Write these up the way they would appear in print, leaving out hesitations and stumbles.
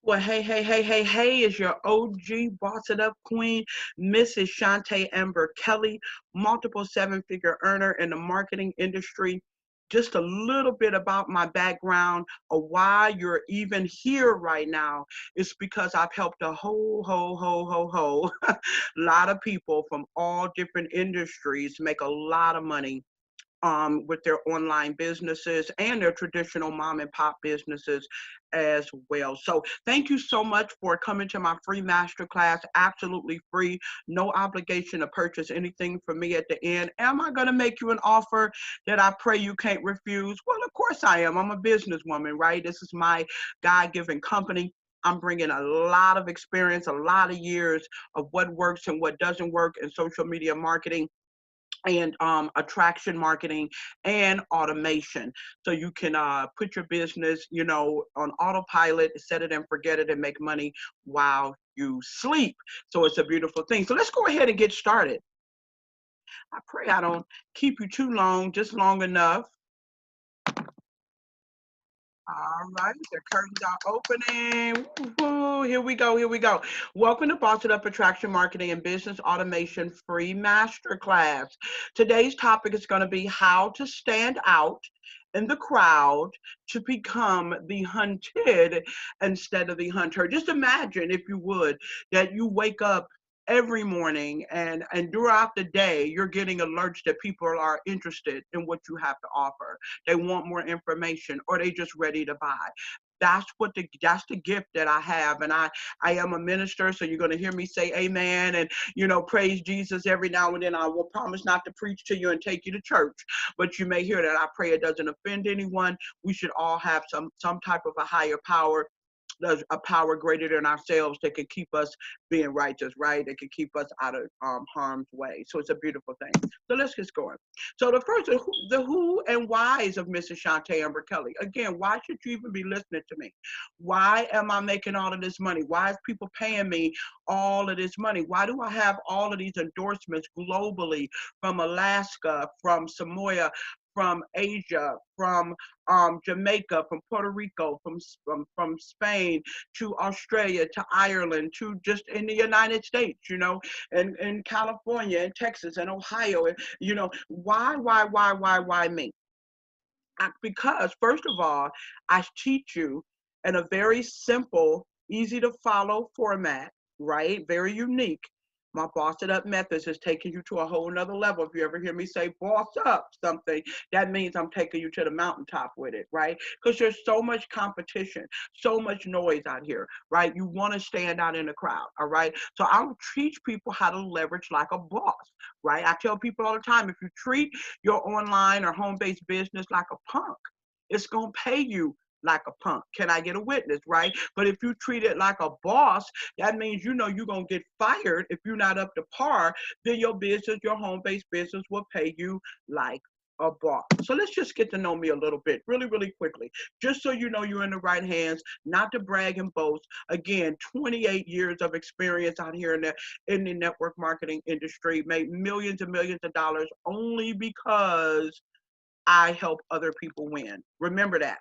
Well, hey, it's your OG Boss It Up Queen, Mrs. Shantae Amber Kelly, multiple seven-figure earner in the marketing industry. Just a little bit about my background of why you're even here right now is because I've helped a whole lot of people from all different industries make a lot of money with their online businesses and their traditional mom and pop businesses as well. So thank you so much for coming to my free masterclass, absolutely free, no obligation to purchase anything from me at the end. Am I going to make you an offer that I pray you can't refuse? Well, of course I am. I'm a businesswoman, right? This is my God-given company. I'm bringing a lot of experience, a lot of years of what works and what doesn't work in social media marketing and attraction marketing and automation, so you can put your business on autopilot, set it and forget it, and make money while you sleep. So it's a beautiful thing. So let's go ahead and get started. I pray I don't keep you too long, just long enough. All right, the curtains are opening. Woo-hoo. Here we go. Welcome to Boss It Up Attraction Marketing and Business Automation Free Masterclass. Today's topic is going to be how to stand out in the crowd to become the hunted instead of the hunter. Just imagine, if you would, that you wake up every morning and throughout the day you're getting alerts that people are interested in what you have to offer. They want more information, or they just ready to buy. That's the gift that I have. And I am a minister, so you're going to hear me say amen and praise Jesus every now and then. I will promise not to preach to you and take you to church, but you may hear that. I pray it doesn't offend anyone. We should all have some type of a higher power. There's a power greater than ourselves that can keep us being righteous, right? That can keep us out of harm's way. So it's a beautiful thing. So let's get going. So the first, the who and whys of Mrs. Shantae Amber Kelly. Again, why should you even be listening to me? Why am I making all of this money? Why is people paying me all of this money? Why do I have all of these endorsements globally, from Alaska, from Samoa, from Asia, from Jamaica, from Puerto Rico, from Spain to Australia to Ireland to just in the United States, and in California and Texas and Ohio, and why me? Because first of all, I teach you in a very simple, easy to follow format, right? Very unique. My boss it up methods is taking you to a whole nother level. If you ever hear me say boss up something, that means I'm taking you to the mountaintop with it, right? Because there's so much competition, so much noise out here, right? You want to stand out in the crowd, all right? So I'll teach people how to leverage like a boss, right? I tell people all the time, if you treat your online or home-based business like a punk, it's going to pay you like a punk. Can I get a witness, right? But if you treat it like a boss, that means you're going to get fired if you're not up to par. Then your business, your home-based business, will pay you like a boss. So let's just get to know me a little bit, really, really quickly, just so you know you're in the right hands, not to brag and boast. Again, 28 years of experience out here in the network marketing industry, made millions and millions of dollars only because I help other people win. Remember that.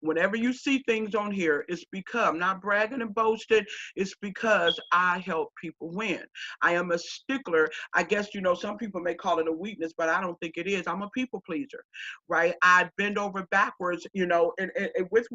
Whenever you see things on here, it's because I'm not bragging and boasting. It's because I help people win. I am a stickler. I guess, some people may call it a weakness, but I don't think it is. I'm a people pleaser, right? I bend over backwards, and with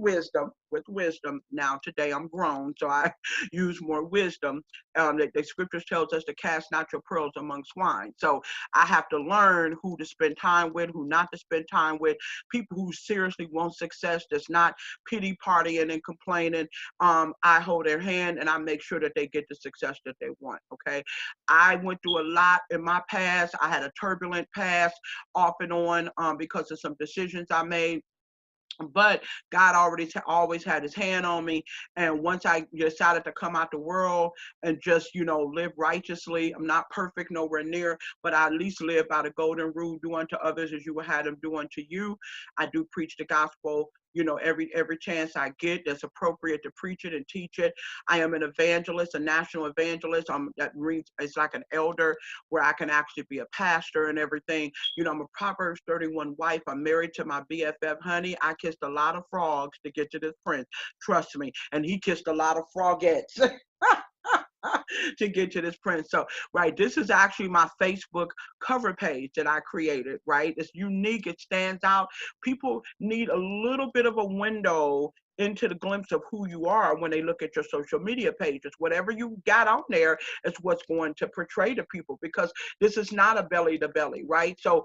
wisdom. Now, today I'm grown, so I use more wisdom. The scriptures tells us to cast not your pearls among swine. So I have to learn who to spend time with, who not to spend time with, people who seriously want success, that's not pity partying and complaining. I hold their hand and I make sure that they get the success that they want. Okay. I went through a lot in my past. I had a turbulent past off and on because of some decisions I made. But God always had his hand on me. And once I decided to come out the world and just, live righteously, I'm not perfect, nowhere near, but I at least live by the golden rule: do unto others as you would have them do unto you. I do preach the gospel every chance I get that's appropriate to preach it and teach it. I am an evangelist, a national evangelist. That means it's like an elder where I can actually be a pastor and everything. I'm a Proverbs 31 wife. I'm married to my BFF, honey. I kissed a lot of frogs to get to this prince. Trust me. And he kissed a lot of frogettes. To get to this prince. So, right, this is actually my Facebook cover page that I created, right? It's unique, it stands out. People need a little bit of a window into the glimpse of who you are when they look at your social media pages. Whatever you got out there is what's going to portray to people, because this is not a belly to belly, right? So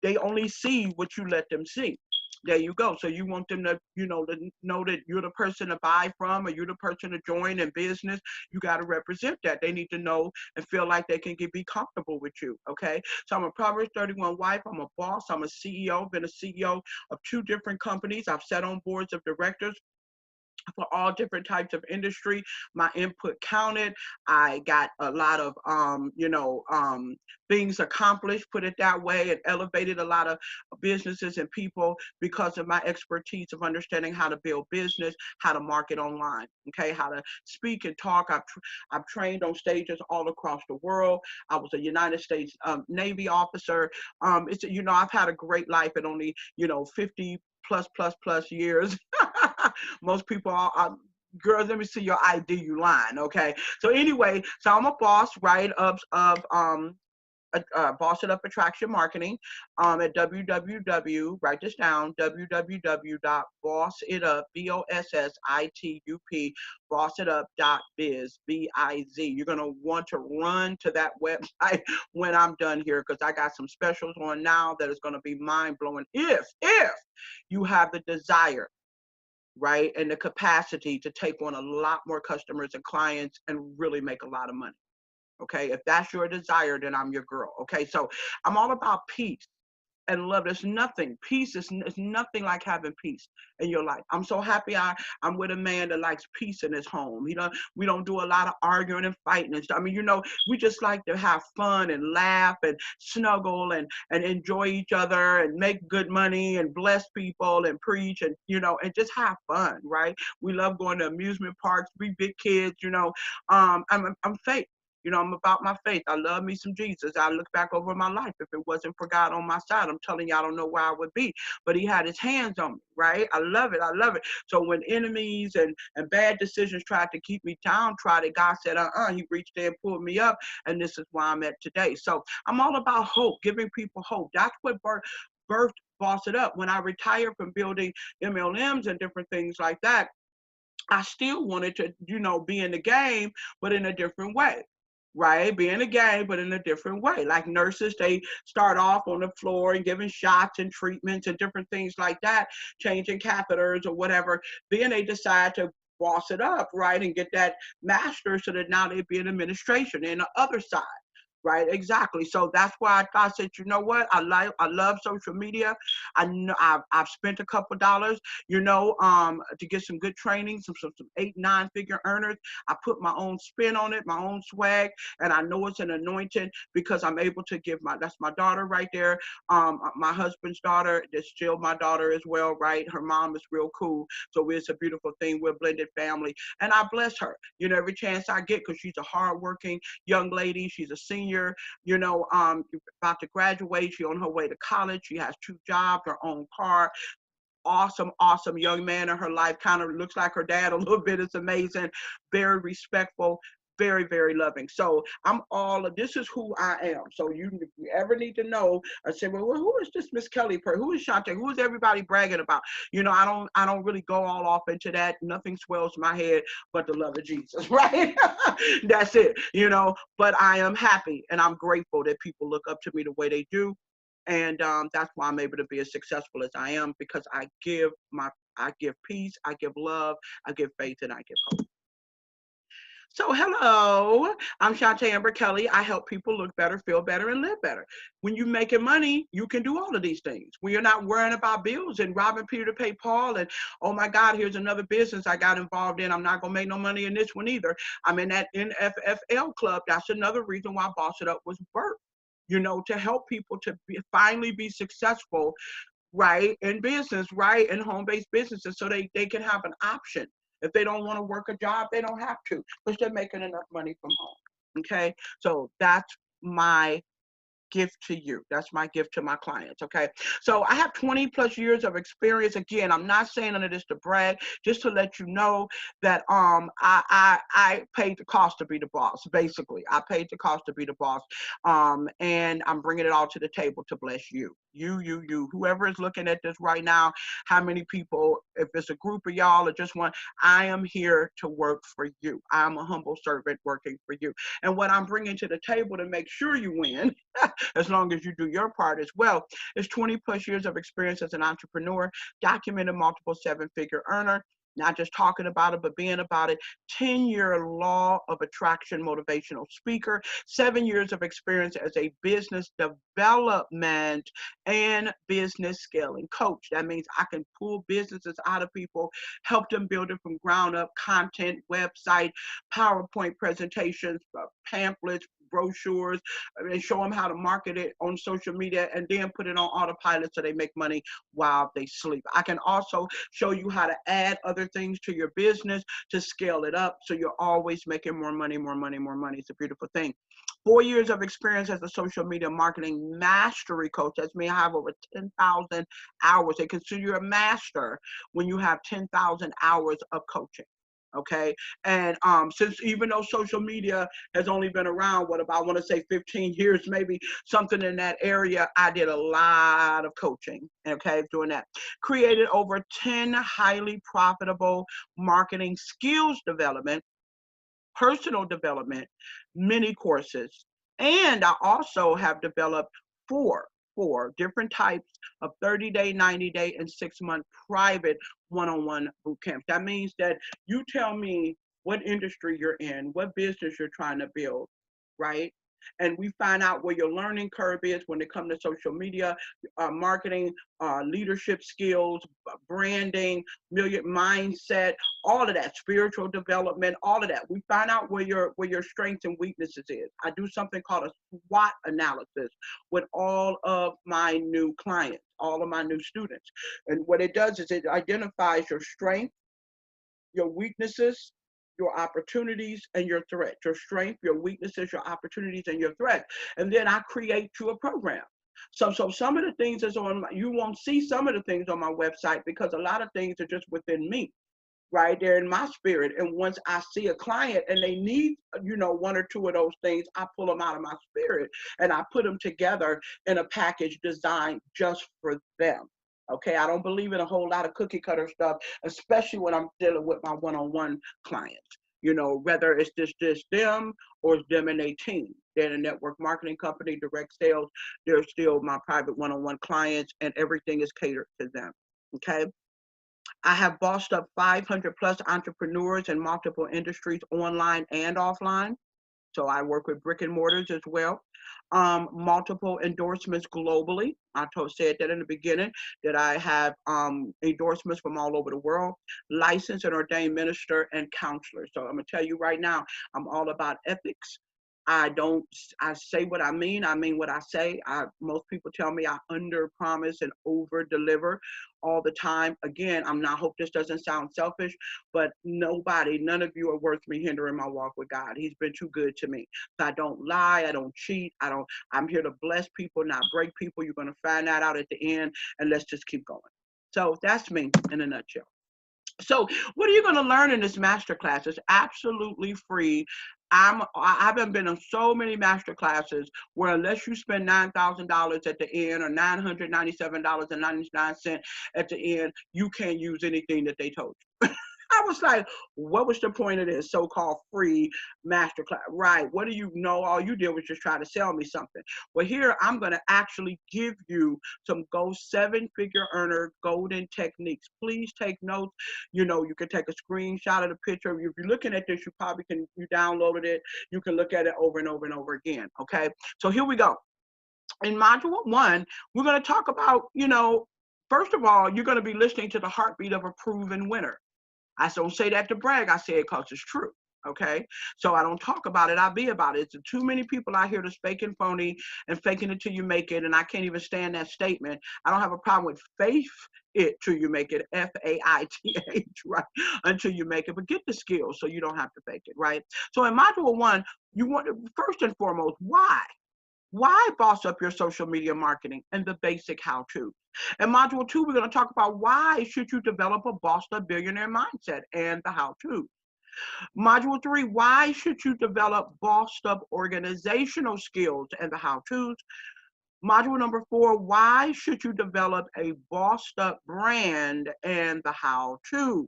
they only see what you let them see. There you go. So you want them to, to know that you're the person to buy from, or you're the person to join in business. You got to represent that. They need to know and feel like they can be comfortable with you. Okay. So I'm a Proverbs 31 wife. I'm a boss. I'm a CEO. Been a CEO of 2 different companies. I've sat on boards of directors for all different types of industry. My input counted. I got a lot of things accomplished, put it that way, and elevated a lot of businesses and people because of my expertise of understanding how to build business, how to market online, okay, how to speak and talk. I've trained on stages all across the world. I was a United States Navy officer. I've had a great life at only 50 plus years. Most people are, girls, let me see your ID, you lying, okay? So anyway, so I'm a boss, right, of Boss It Up Attraction Marketing at www, write this down, www.bossitup, BOSSITUP, bossitup.biz, B-I-Z. You're going to want to run to that website when I'm done here, because I got some specials on now that is going to be mind-blowing if you have the desire, right, and the capacity to take on a lot more customers and clients and really make a lot of money. Okay, if that's your desire, then I'm your girl. Okay, so I'm all about peace and love. There's nothing, peace is nothing like having peace in your life. I'm so happy I'm with a man that likes peace in his home. We don't do a lot of arguing and fighting and stuff. I mean, we just like to have fun and laugh and snuggle and enjoy each other and make good money and bless people and preach and and just have fun, right? We love going to amusement parks, we big kids, I'm faith. I'm about my faith. I love me some Jesus. I look back over my life. If it wasn't for God on my side, I'm telling you, I don't know where I would be. But he had his hands on me, right? I love it. I love it. So when enemies and bad decisions tried to keep me downtrodden, God said, he reached there and pulled me up. And this is where I'm at today. So I'm all about hope, giving people hope. That's what birthed Boss It Up. When I retired from building MLMs and different things like that, I still wanted to, be in the game, but in a different way. Right? Be in the game, but in a different way. Like nurses, they start off on the floor and giving shots and treatments and different things like that, changing catheters or whatever. Then they decide to boss it up, right? And get that master so that now they be in administration and the other side. Right, exactly. So that's why I said, you know what? I love social media. I know I've spent a couple dollars, to get some good training, some 8-9 figure earners. I put my own spin on it, my own swag, and I know it's an anointing because I'm able to give that's my daughter right there. My husband's daughter, that's still my daughter as well, right? Her mom is real cool. So it's a beautiful thing. We're a blended family. And I bless her, every chance I get, because she's a hardworking young lady. She's a senior, about to graduate. She's on her way to college. She has 2 jobs, her own car. Awesome young man in her life. Kind of looks like her dad a little bit. It's amazing. Very respectful. Very, very loving. So this is who I am. So if you ever need to know, I say, well, who is this Miss Kelly? Who is Shantae? Who is everybody bragging about? I don't really go all off into that. Nothing swells my head but the love of Jesus, right? That's it, but I am happy and I'm grateful that people look up to me the way they do. And that's why I'm able to be as successful as I am, because I give peace, I give love, I give faith, and I give hope. So hello, I'm Shantae Amber Kelly. I help people look better, feel better, and live better. When you're making money, you can do all of these things. When you're not worrying about bills and robbing Peter to pay Paul and, oh my God, here's another business I got involved in. I'm not going to make no money in this one either. I'm in that NFFL club. That's another reason why Boss It Up was birthed, to help people to finally be successful right, in business, right, in home-based businesses, so they can have an option. If they don't want to work a job, they don't have to, because they're making enough money from home. Okay, so that's my gift to you. That's my gift to my clients. Okay. So I have 20 plus years of experience. Again, I'm not saying none of this to brag, just to let you know that I paid the cost to be the boss. Basically, I paid the cost to be the boss. And I'm bringing it all to the table to bless you. You, whoever is looking at this right now, how many people, if it's a group of y'all or just one, I am here to work for you. I'm a humble servant working for you. And what I'm bringing to the table to make sure you win, as long as you do your part as well, is 20 plus years of experience as an entrepreneur, documented multiple seven-figure earner, not just talking about it, but being about it, 10-year law of attraction motivational speaker, 7 years of experience as a business development and business scaling coach. That means I can pull businesses out of people, help them build it from ground up, content, website, PowerPoint presentations, pamphlets, brochures, and show them how to market it on social media, and then put it on autopilot so they make money while they sleep. I can also show you how to add other things to your business to scale it up so you're always making more money, more money, more money. It's a beautiful thing. 4 years of experience as a social media marketing mastery coach. That's me. I have over 10,000 hours. They consider you a master when you have 10,000 hours of coaching. Okay. And since, even though social media has only been around, what about, I want to say 15 years, maybe something in that area, I did a lot of coaching. Okay. Doing that. Created over 10 highly profitable marketing skills development, personal development, mini courses. And I also have developed four different types of 30-day, 90-day, and 6-month private one-on-one boot camps. That means that you tell me what industry you're in, what business you're trying to build, right? And we find out where your learning curve is when it comes to social media, marketing, leadership skills, branding, mindset, all of that, spiritual development, all of that. We find out where your strengths and weaknesses is. I do something called a SWOT analysis with all of my new clients, all of my new students. And what it does is it identifies your strengths, your weaknesses, your opportunities, and your threats. Your strength, your weaknesses, your opportunities, and your threats. And then I create you a program. So some of the things is on, you won't see some of the things on my website because a lot of things are just within me, right there in my spirit. And once I see a client and they need, one or two of those things, I pull them out of my spirit and I put them together in a package designed just for them. Okay, I don't believe in a whole lot of cookie cutter stuff, especially when I'm dealing with my one-on-one clients. Whether it's just them or it's them and their team. They're in a network marketing company, direct sales. They're still my private one-on-one clients, and everything is catered to them. Okay. I have bossed up 500 plus entrepreneurs in multiple industries, online and offline. So I work with brick and mortars as well. Multiple endorsements globally. Said that in the beginning, that I have endorsements from all over the world. Licensed and ordained minister and counselor. So I'm gonna tell you right now, I'm all about ethics. I say what I mean what I say. Most people tell me I under promise and over deliver all the time. Again, I hope this doesn't sound selfish, but none of you are worth me hindering my walk with God. He's been too good to me. So I don't lie, I don't cheat, I'm here to bless people, not break people. You're gonna find that out at the end, and let's just keep going. So that's me in a nutshell. So what are you going to learn in this masterclass? It's absolutely free. I haven't been on so many master classes where unless you spend $9,000 at the end or $997.99 at the end, you can't use anything that they told you. I was like, what was the point of this so-called free masterclass? Right. What do you know? All you did was just try to sell me something. Well, here I'm going to actually give you some seven-figure earner golden techniques. Please take notes. You can take a screenshot of the picture. If you're looking at this, you downloaded it. You can look at it over and over and over again. Okay. So here we go. In module 1, we're going to talk about, first of all, you're going to be listening to the heartbeat of a proven winner. I don't say that to brag. I say it because it's true. Okay, so I don't talk about it, I be about it. It's too many people out here that's faking phony and faking it till you make it, and I can't even stand that statement. I don't have a problem with faith it till you make it, faith, right? Until you make it, but get the skills so you don't have to fake it, right? So in module 1, you want to, first and foremost, why boss up your social media marketing and the basic how-to. In module 2, we're going to talk about why should you develop a bossed up billionaire mindset and the how-to. Module 3, why should you develop bossed up organizational skills and the how-tos. Module number 4, why should you develop a bossed up brand and the how-to.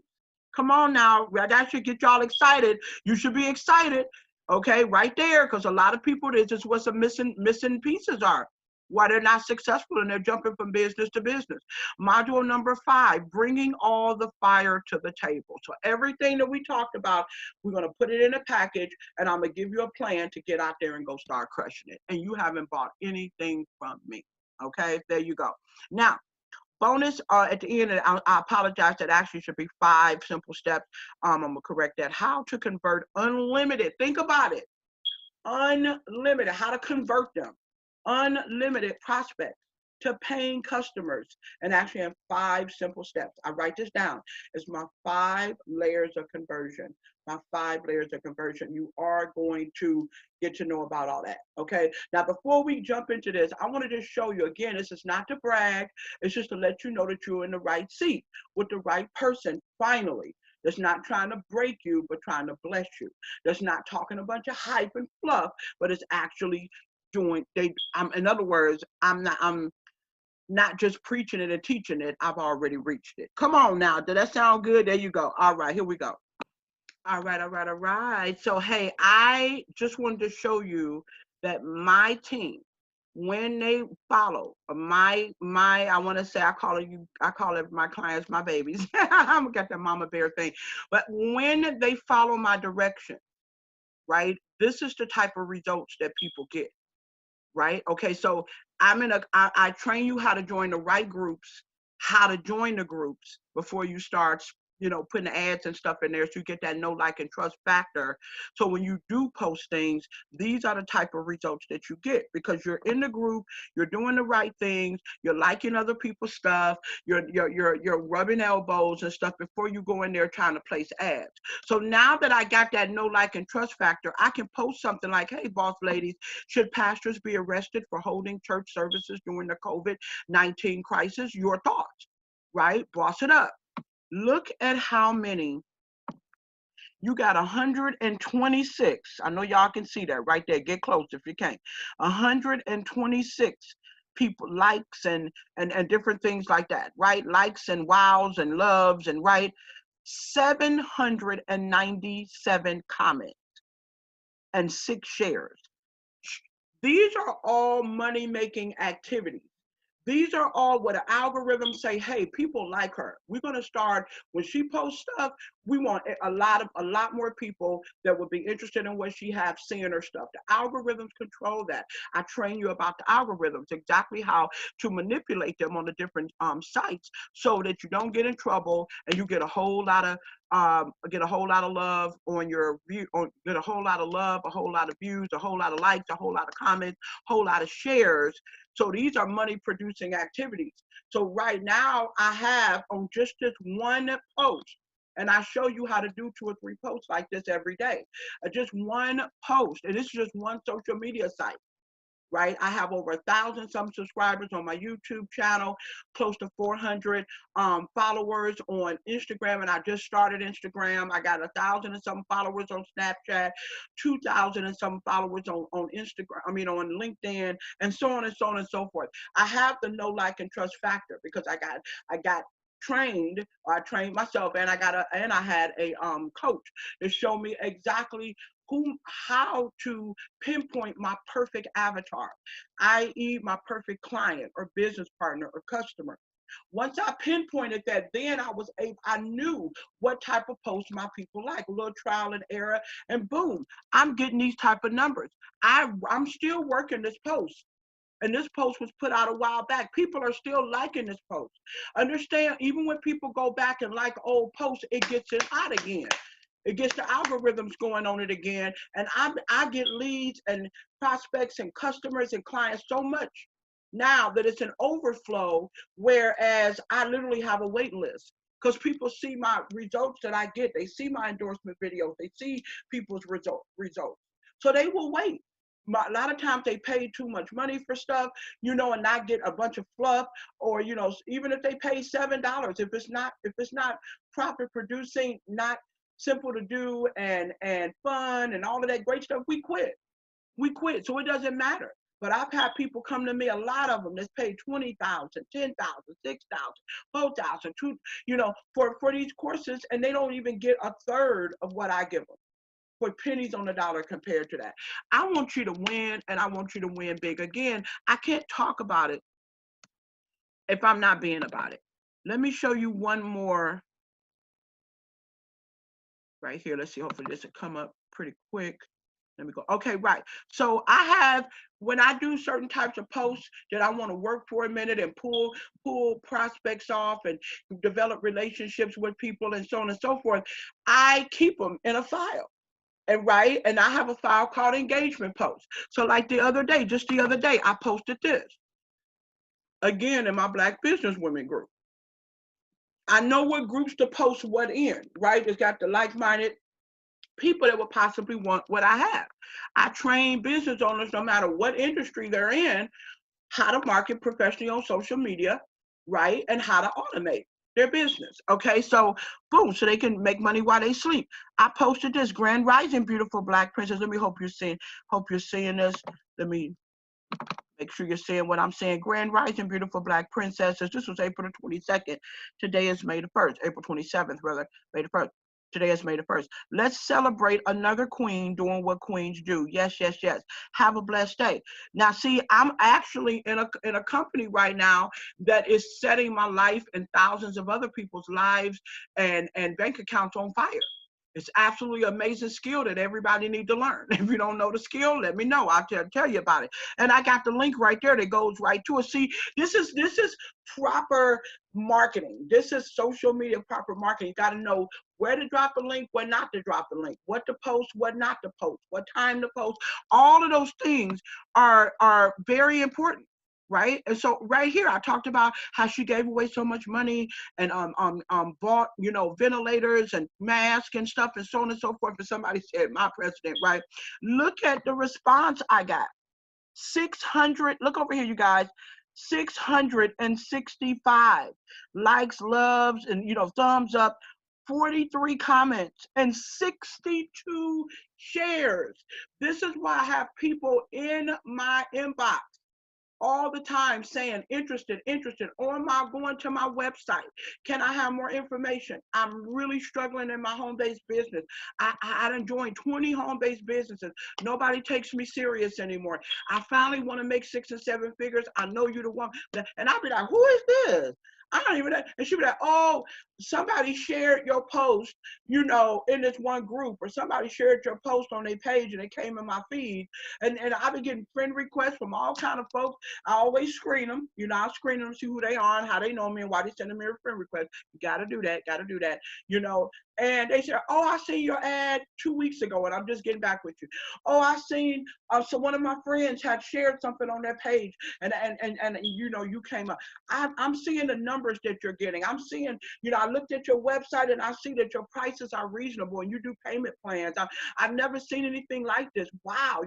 Come on now, that should get y'all excited. You should be excited, okay, right there, because a lot of people, this is what some missing pieces are, why they're not successful and they're jumping from business to business. Module number 5, bringing all the fire to the table. So everything that we talked about, we're going to put it in a package, and I'm going to give you a plan to get out there and go start crushing it. And you haven't bought anything from me, okay? There you go. Now, bonus at the end, I apologize, that actually should be 5 simple steps. I'm going to correct that. How to convert unlimited. Think about it. Unlimited. How to convert them. Unlimited prospects to paying customers, and actually in 5 simple steps. I write this down. It's my 5 layers of conversion. My 5 layers of conversion. You are going to get to know about all that. Okay. Now, before we jump into this, I want to just show you again, this is not to brag. It's just to let you know that you're in the right seat with the right person, finally. That's not trying to break you, but trying to bless you. That's not talking a bunch of hype and fluff, but it's actually doing, in other words, I'm not just preaching it and teaching it, I've already reached it. Come on now, did that sound good? There you go. All right, here we go. All right. So hey, I just wanted to show you that my team, when they follow I want to say, I call it my clients my babies. I'm gonna get that mama bear thing. But when they follow my direction, right, this is the type of results that people get. Right? Okay, so I train you how to join the right groups, how to join the groups before you start, putting ads and stuff in there, so you get that know, like, and trust factor. So when you do post things, these are the type of results that you get, because you're in the group, you're doing the right things, you're liking other people's stuff, you're rubbing elbows and stuff before you go in there trying to place ads. So now that I got that know, like, and trust factor, I can post something like, hey, boss ladies, should pastors be arrested for holding church services during the COVID-19 crisis? Your thoughts, right? Boss it up. Look at how many. You got 126. I know y'all can see that right there. Get close if you can. 126 people, likes and different things like that, right? Likes and wows and loves, and right. 797 comments and 6 shares. These are all money-making activities. These are all what the algorithms say, hey, people like her. We're going to start, when she posts stuff, we want a lot more people that would be interested in what she has, seeing her stuff. The algorithms control that. I train you about the algorithms, exactly how to manipulate them on the different sites, so that you don't get in trouble and you get a whole lot of love on your view, get a whole lot of love, a whole lot of views, a whole lot of likes, a whole lot of comments, a whole lot of shares. So these are money producing activities. So right now I have, on just this one post, and I show you how to do 2 or 3 posts like this every day. Just one post, and this is just one social media site. Right? I have over 1,000 some subscribers on my YouTube channel, close to 400 followers on Instagram, and I just started Instagram. I got 1,000 and some followers on Snapchat, 2,000 and some followers on Instagram, on LinkedIn, and so on and so on and so forth. I have the know, like, and trust factor, because I got trained, or I trained myself, and I had a coach to show me exactly how to pinpoint my perfect avatar, i.e. my perfect client or business partner or customer. Once I pinpointed that, then I knew what type of post my people like, a little trial and error, and boom, I'm getting these type of numbers. I'm still working this post. And this post was put out a while back. People are still liking this post. Understand, even when people go back and like old posts, it gets it hot again. It gets the algorithms going on it again. And I get leads and prospects and customers and clients so much now that it's an overflow, whereas I literally have a wait list because people see my results that I get. They see my endorsement videos. They see people's results. So they will wait. A lot of times they pay too much money for stuff, and not get a bunch of fluff, or even if they pay $7, if it's not profit producing, not simple to do, and fun and all of that great stuff, we quit. So it doesn't matter. But I've had people come to me, a lot of them that's paid $20,000, $10,000, $6,000, $4,000, for these courses, and they don't even get a third of what I give them, for pennies on the dollar compared to that. I want you to win, and I want you to win big. Again, I can't talk about it if I'm not being about it. Let me show you one more right here. Let's see, hopefully this will come up pretty quick. Let me go. Okay, right. So I have, when I do certain types of posts that I want to work for a minute and pull prospects off and develop relationships with people and so on and so forth, I keep them in a file. And I have a file called engagement posts. So like just the other day, I posted this again in my Black Business Women group. I know what groups to post what in, right? It's got the like-minded people that would possibly want what I have. I train business owners, no matter what industry they're in, how to market professionally on social media, right? And how to automate their business. Okay, so boom, so they can make money while they sleep. I posted this: Grand Rising, beautiful Black princess. Let me hope you're seeing this. Let me make sure you're seeing what I'm saying. Grand Rising, beautiful Black princesses. This was April the 22nd. Today is May the 1st, April 27th, rather, May the 1st. Today is May the 1st. Let's celebrate another queen doing what queens do. Yes, yes, yes. Have a blessed day. Now, see, I'm actually in a company right now that is setting my life and thousands of other people's lives and bank accounts on fire. It's absolutely amazing skill that everybody needs to learn. If you don't know the skill, let me know. I'll tell you about it. And I got the link right there that goes right to it. See, this is proper marketing. This is social media proper marketing. You got to know where to drop a link, where not to drop the link, what to post, what not to post, what time to post. All of those things are very important. Right. And so right here, I talked about how she gave away so much money and bought, ventilators and masks and stuff and so on and so forth. And somebody said, my president, right? Look at the response I got. 600, look over here, you guys. 665 likes, loves, and thumbs up, 43 comments, and 62 shares. This is why I have people in my inbox all the time saying interested on going to my website. Can I have more information? I'm really struggling in my home-based business. I done joined 20 home-based businesses. Nobody takes me serious anymore. I finally want to make 6 and 7 figures. I know you're the one. And I'll be like, who is this? I don't even know. And she'll be like, oh, somebody shared your post, in this one group, or somebody shared your post on their page and it came in my feed. And I've been getting friend requests from all kind of folks. I always screen them. I screen them, see who they are and how they know me and why they sending me a friend request. You got to do that. And they said, oh, I seen your ad 2 weeks ago and I'm just getting back with you. Oh, I seen, so one of my friends had shared something on their page and you came up. I'm seeing the numbers that you're getting. I'm seeing, I looked at your website and I see that your prices are reasonable and you do payment plans. I've never seen anything like this. Wow,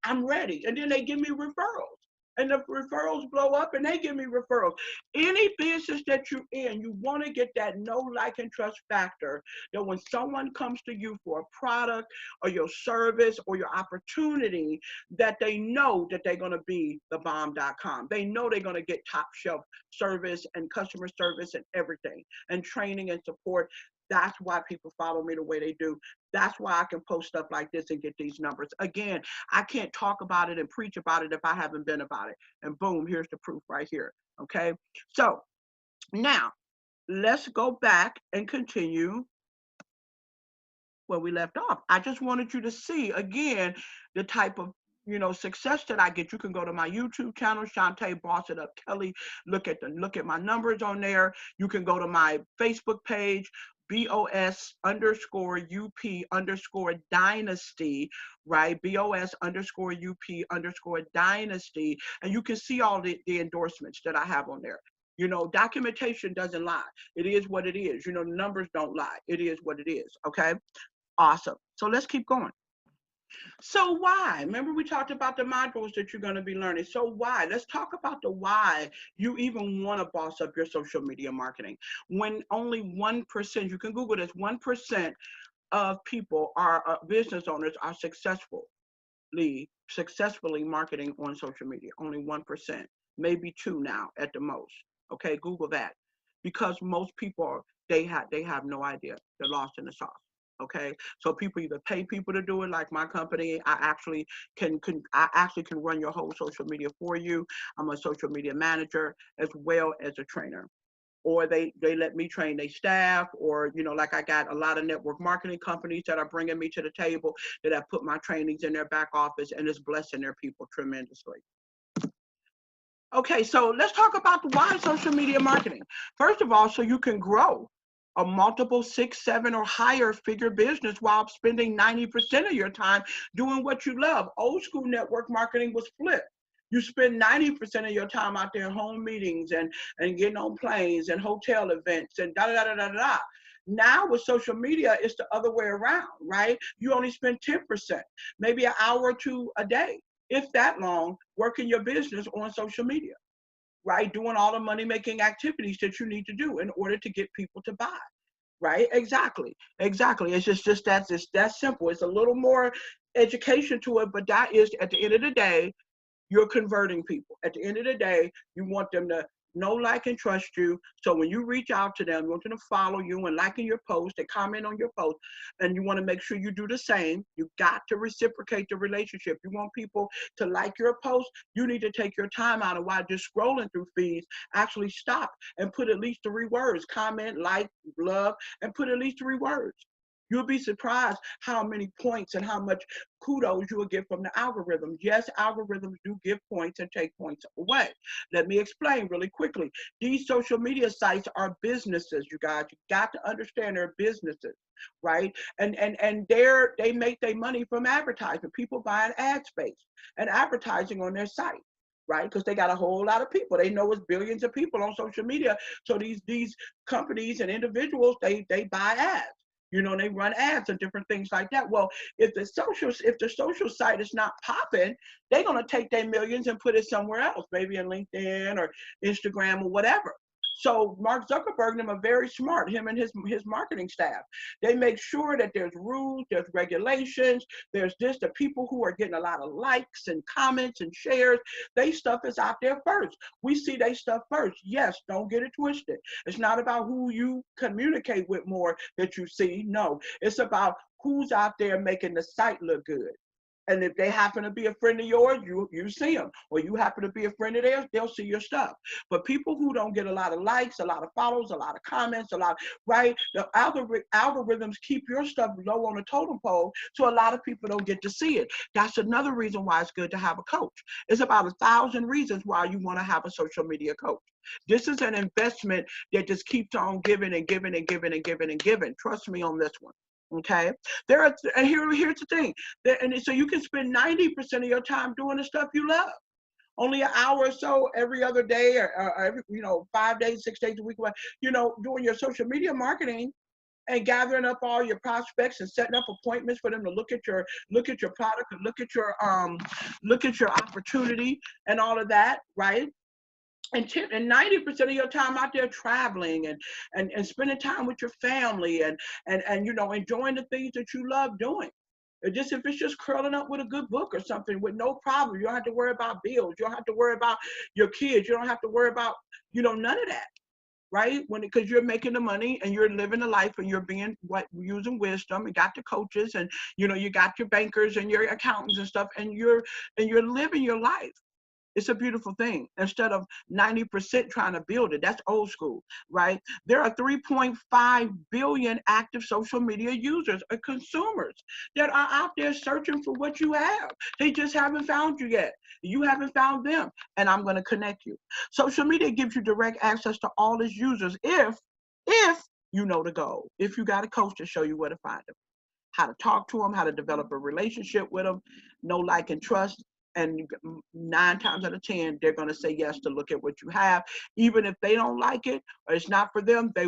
I'm ready. And then they give me referrals. And the referrals blow up and they give me referrals. Any business that you're in, you want to get that know, like, and trust factor that when someone comes to you for a product or your service or your opportunity, that they know that they're going to be the bomb.com. They know they're going to get top shelf service and customer service and everything and training and support. That's why people follow me the way they do. That's why I can post stuff like this and get these numbers. Again, I can't talk about it and preach about it if I haven't been about it. And boom, here's the proof right here. Okay. So now let's go back and continue where we left off. I just wanted you to see again the type of success that I get. You can go to my YouTube channel, Shantae Boss It Up Kelly. Look at my numbers on there. You can go to my Facebook page, BOS_UP_dynasty, right? BOS_UP_dynasty. And you can see all the endorsements that I have on there. Documentation doesn't lie. It is what it is. The numbers don't lie. It is what it is. Okay. Awesome. So let's keep going. So why? Remember we talked about the modules that you're going to be learning. So why? Let's talk about the why you even want to boss up your social media marketing. When only 1%, you can Google this, 1% of people are business owners are successfully marketing on social media. Only 1%, maybe 2 now at the most. Okay, Google that. Because most people, they have no idea. They're lost in the sauce. Okay, so people either pay people to do it, like my company. I actually can run your whole social media for you. I'm a social media manager as well as a trainer, or they let me train their staff, or like I got a lot of network marketing companies that are bringing me to the table that have put my trainings in their back office, and it's blessing their people tremendously. Okay, so let's talk about why social media marketing. First of all, so you can grow a multiple 6, 7, or higher figure business while spending 90% of your time doing what you love. Old school network marketing was flipped. You spend 90% of your time out there in home meetings and getting on planes and hotel events and da da da da da. Now with social media, it's the other way around, right? You only spend 10%, maybe an hour or two a day, if that long, working your business on social media, right? Doing all the money making activities that you need to do in order to get people to buy, right? Exactly. It's just that simple. It's a little more education to it, but that is, at the end of the day, you're converting people. At the end of the day, you want them to know, like, and trust you. So when you reach out to them, you want them to follow you and liking your post and comment on your post, and you want to make sure you do the same. You got to reciprocate the relationship. You want people to like your post, you need to take your time out, and while just scrolling through feeds, actually stop and put at least 3 words, comment, like, love, and put at least 3 words. You'll be surprised how many points and how much kudos you will get from the algorithm. Yes, algorithms do give points and take points away. Let me explain really quickly. These social media sites are businesses, you guys. You got to understand they're businesses, right? And they make their money from advertising. People buying ad space and advertising on their site, right? Because they got a whole lot of people. They know it's billions of people on social media. So these companies and individuals, they buy ads. And they run ads and different things like that. Well, if the social site is not popping, they're gonna take their millions and put it somewhere else, maybe in LinkedIn or Instagram or whatever. So Mark Zuckerberg and them are very smart, him and his marketing staff. They make sure that there's rules, there's regulations, there's this, the people who are getting a lot of likes and comments and shares, they stuff is out there first. We see they stuff first. Yes, don't get it twisted. It's not about who you communicate with more that you see. No, it's about who's out there making the site look good. And if they happen to be a friend of yours, you see them. Or you happen to be a friend of theirs, they'll see your stuff. But people who don't get a lot of likes, a lot of follows, a lot of comments, right? The algorithms keep your stuff low on the totem pole, so a lot of people don't get to see it. That's another reason why it's good to have a coach. It's about 1,000 reasons why you want to have a social media coach. This is an investment that just keeps on giving and giving and giving and giving and giving. Trust me on this one. Okay, and here's the thing, and so you can spend 90% of your time doing the stuff you love. Only an hour or so every other day, or every 5 days, 6 days a week, doing your social media marketing and gathering up all your prospects and setting up appointments for them to look at your product and look at your opportunity and all of that, right? And 90% of your time out there traveling and spending time with your family and enjoying the things that you love doing. If it's just curling up with a good book or something with no problem, you don't have to worry about bills. You don't have to worry about your kids. You don't have to worry about none of that, right? Because you're making the money and you're living the life and you're using wisdom and got the coaches and you got your bankers and your accountants and stuff and you're living your life. It's a beautiful thing. Instead of 90% trying to build it, that's old school, right? There are 3.5 billion active social media users or consumers that are out there searching for what you have. They just haven't found you yet. You haven't found them, and I'm going to connect you. Social media gives you direct access to all its users if you know the goal. If you got a coach to show you where to find them, how to talk to them, how to develop a relationship with them, know, like, and trust. And 9 times out of 10, they're going to say yes to look at what you have. Even if they don't like it or it's not for them, they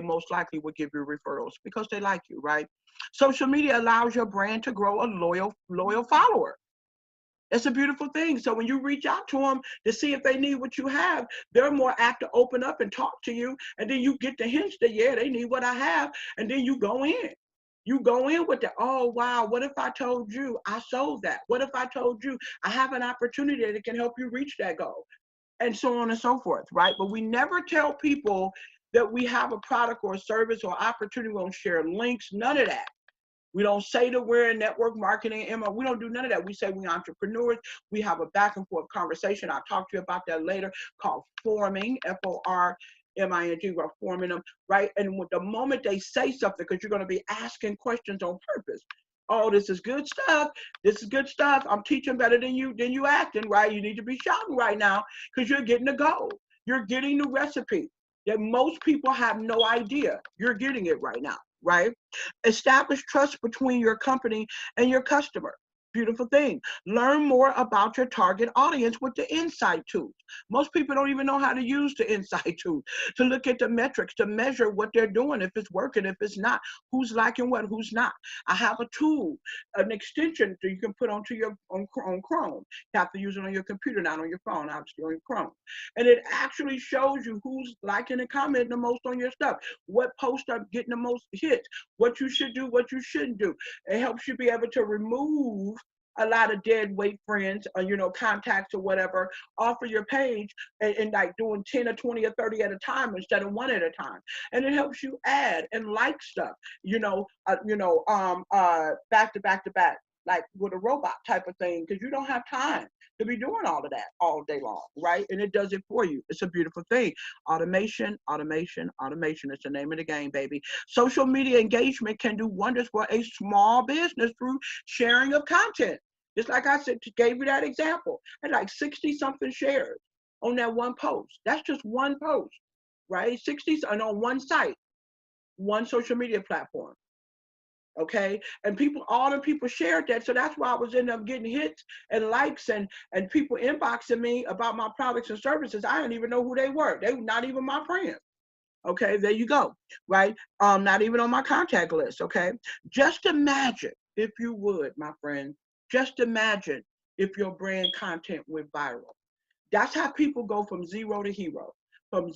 most likely will give you referrals because they like you, right? Social media allows your brand to grow a loyal follower. It's a beautiful thing. So when you reach out to them to see if they need what you have, they're more apt to open up and talk to you. And then you get the hints that, yeah, they need what I have. And then you go in. You go in with the, oh, wow, what if I told you I sold that? What if I told you I have an opportunity that can help you reach that goal? And so on and so forth, right? But we never tell people that we have a product or a service or opportunity. We don't share links, none of that. We don't say that we're in network marketing. We don't do none of that. We say we're entrepreneurs. We have a back and forth conversation. I'll talk to you about that later, called forming, FORMING. We're forming them, right? And with the moment they say something, because you're going to be asking questions on purpose. Oh, this is good stuff. This is good stuff. I'm teaching better than you acting, right? You need to be shouting right now because you're getting the goal. You're getting the recipe that most people have no idea. You're getting it right now, right? Establish trust between your company and your customer. Beautiful thing. Learn more about your target audience with the insight tools. Most people don't even know how to use the insight tools to look at the metrics, to measure what they're doing, if it's working, if it's not, who's liking what, who's not. I have a tool, an extension that you can put onto your on Chrome. You have to use it on your computer, not on your phone, obviously on your Chrome. And it actually shows you who's liking and commenting the most on your stuff, what posts are getting the most hits, what you should do, what you shouldn't do. It helps you be able to remove a lot of dead weight friends or, contacts or whatever off of your page, and like doing 10 or 20 or 30 at a time instead of one at a time. And it helps you add and like stuff, back to back to back, like with a robot type of thing, because you don't have time to be doing all of that all day long, right? And it does it for you. It's a beautiful thing. Automation, automation, automation. It's the name of the game, baby. Social media engagement can do wonders for a small business through sharing of content. Just like I said, gave you that example. I had like 60 something shares on that one post. That's just one post, right? 60 and on one site, one social media platform. Okay, and all the people shared that, so that's why I was ended up getting hits and likes and people inboxing me about my products and services. I didn't even know who they were. They were not even my friends. Okay, there you go, right? Not even on my contact list. Okay, just imagine, if you would, my friend, just imagine if your brand content went viral. That's how people go from zero to hero, on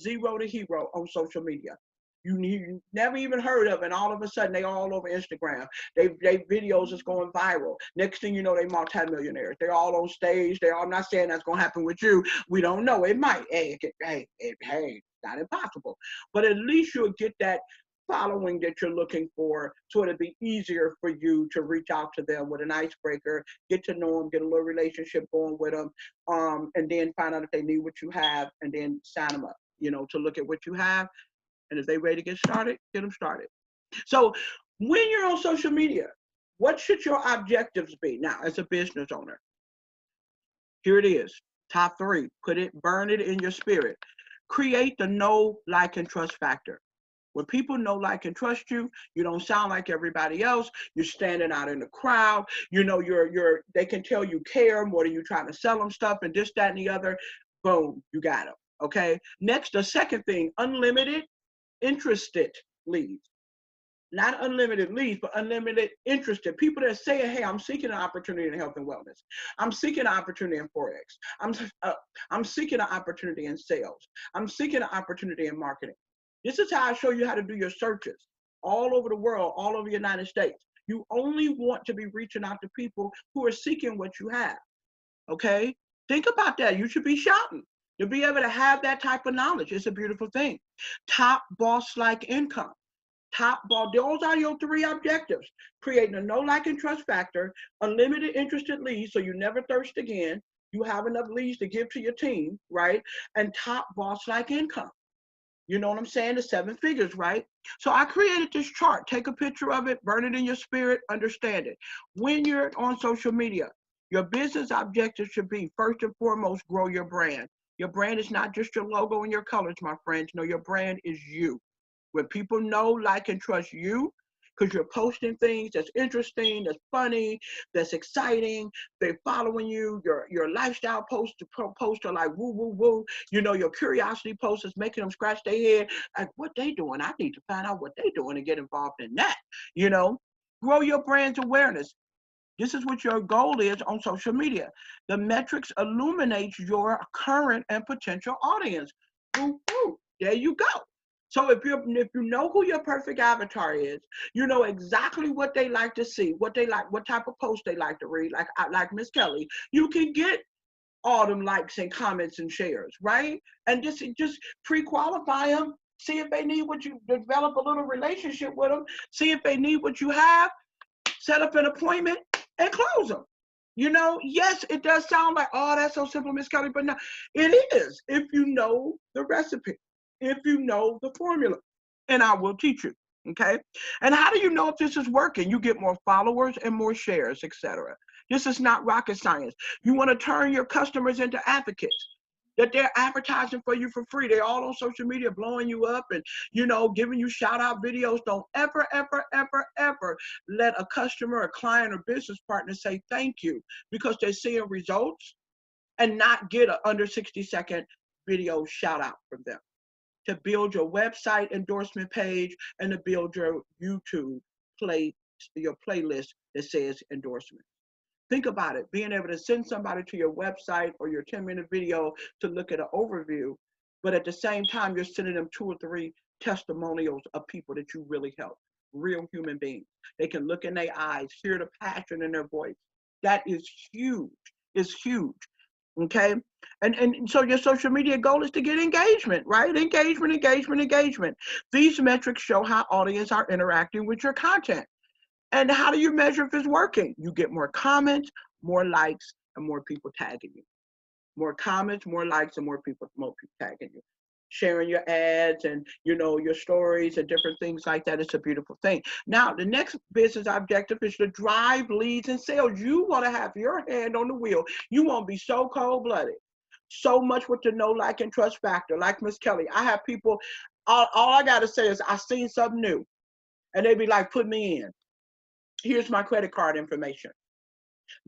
social media. You never even heard of, and all of a sudden they all over Instagram. They videos is going viral. Next thing you know, they multimillionaires. They're all on stage. I'm not saying that's gonna happen with you. We don't know. It might. Hey, not impossible. But at least you'll get that following that you're looking for, so it'll be easier for you to reach out to them with an icebreaker, get to know them, get a little relationship going with them, and then find out if they need what you have, and then sign them up, to look at what you have. And if they're ready to get started, get them started. So when you're on social media, what should your objectives be? Now, as a business owner, here it is. Top 3, burn it in your spirit. Create the know, like, and trust factor. When people know, like, and trust you, you don't sound like everybody else. You're standing out in the crowd. They can tell you care more than you trying to sell them stuff and this, that, and the other. Boom, you got them. Okay. Next, the second thing, unlimited interested leads. Not unlimited leads, but unlimited interested. People that say, hey, I'm seeking an opportunity in health and wellness. I'm seeking an opportunity in Forex. I'm seeking an opportunity in sales. I'm seeking an opportunity in marketing. This is how I show you how to do your searches all over the world, all over the United States. You only want to be reaching out to people who are seeking what you have. Okay? Think about that. You should be shouting. To be able to have that type of knowledge, it's a beautiful thing. Top boss-like income. Those are your 3 objectives. Creating a know, like, and trust factor, unlimited interested leads, so you never thirst again. You have enough leads to give to your team, right? And top boss-like income. You know what I'm saying? The 7 figures, right? So I created this chart. Take a picture of it, burn it in your spirit, understand it. When you're on social media, your business objective should be, first and foremost, grow your brand. Your brand is not just your logo and your colors, my friends. No, your brand is you. When people know, like, and trust you, because you're posting things that's interesting, that's funny, that's exciting. They're following you. Your lifestyle posts are like woo woo woo. You know, your curiosity post is making them scratch their head. Like, what they doing? I need to find out what they doing and get involved in that. You know, grow your brand's awareness. This is what your goal is on social media. The metrics illuminate your current and potential audience. Woo woo. There you go. So if you know who your perfect avatar is, you know exactly what they like to see, what they like, what type of post they like to read. Like Miss Kelly, you can get all them likes and comments and shares, right? And just pre-qualify them. See if they need what you develop a little relationship with them. See if they need what you have. Set up an appointment and close them. You know, yes, it does sound like, oh, that's so simple, Miss Kelly, but no, it is if you know the recipe, if you know the formula, and I will teach you, okay? And how do you know if this is working? You get more followers and more shares, etc. This is not rocket science. You want to turn your customers into advocates, that they're advertising for you for free. They're all on social media blowing you up and, you know, giving you shout out videos. Don't ever, ever, ever, ever let a customer, a client, or business partner say thank you because they're seeing results and not get an under 60-second video shout out from them. To build your website endorsement page and to build your YouTube your playlist that says endorsement. Think about it, being able to send somebody to your website or your 10-minute video to look at an overview, but at the same time, you're sending them 2 or 3 testimonials of people that you really helped, real human beings. They can look in their eyes, hear the passion in their voice. That is huge. It's huge. Okay. And so your social media goal is to get engagement, right? Engagement, engagement, engagement. These metrics show how audience are interacting with your content. And how do you measure if it's working? You get more comments, more likes, and more people tagging you. More comments, more likes, and more people tagging you. Sharing your ads and, you know, your stories and different things like that. It's a beautiful thing. Now, the next business objective is to drive leads and sales. You want to have your hand on the wheel. You want to be so cold-blooded. So much with the know, like, and trust factor. Like Miss Kelly, I have people, all I got to say is I seen something new. And they be like, put me in. Here's my credit card information.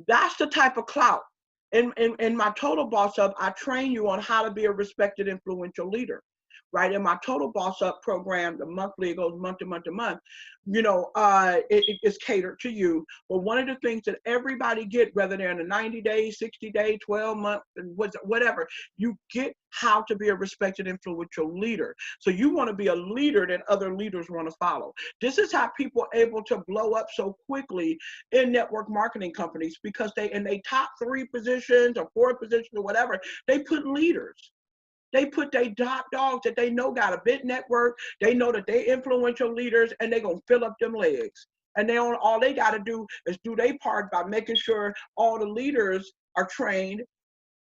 That's the type of clout. In my Total Boss Up, I train you on how to be a respected, influential leader. Right, in my Total Boss Up program, the monthly, it goes month to month to month, you know, it's catered to you. But one of the things that everybody get, whether they're in a 90-day, 60-day, 12-month, whatever, you get how to be a respected, influential leader. So you want to be a leader that other leaders want to follow. This is how people are able to blow up so quickly in network marketing companies, because in they top 3 positions or 4 positions or whatever, they put leaders. They put their top dogs that they know got a big network. They know that they influential leaders, and they're going to fill up them legs. And all they got to do is do their part by making sure all the leaders are trained,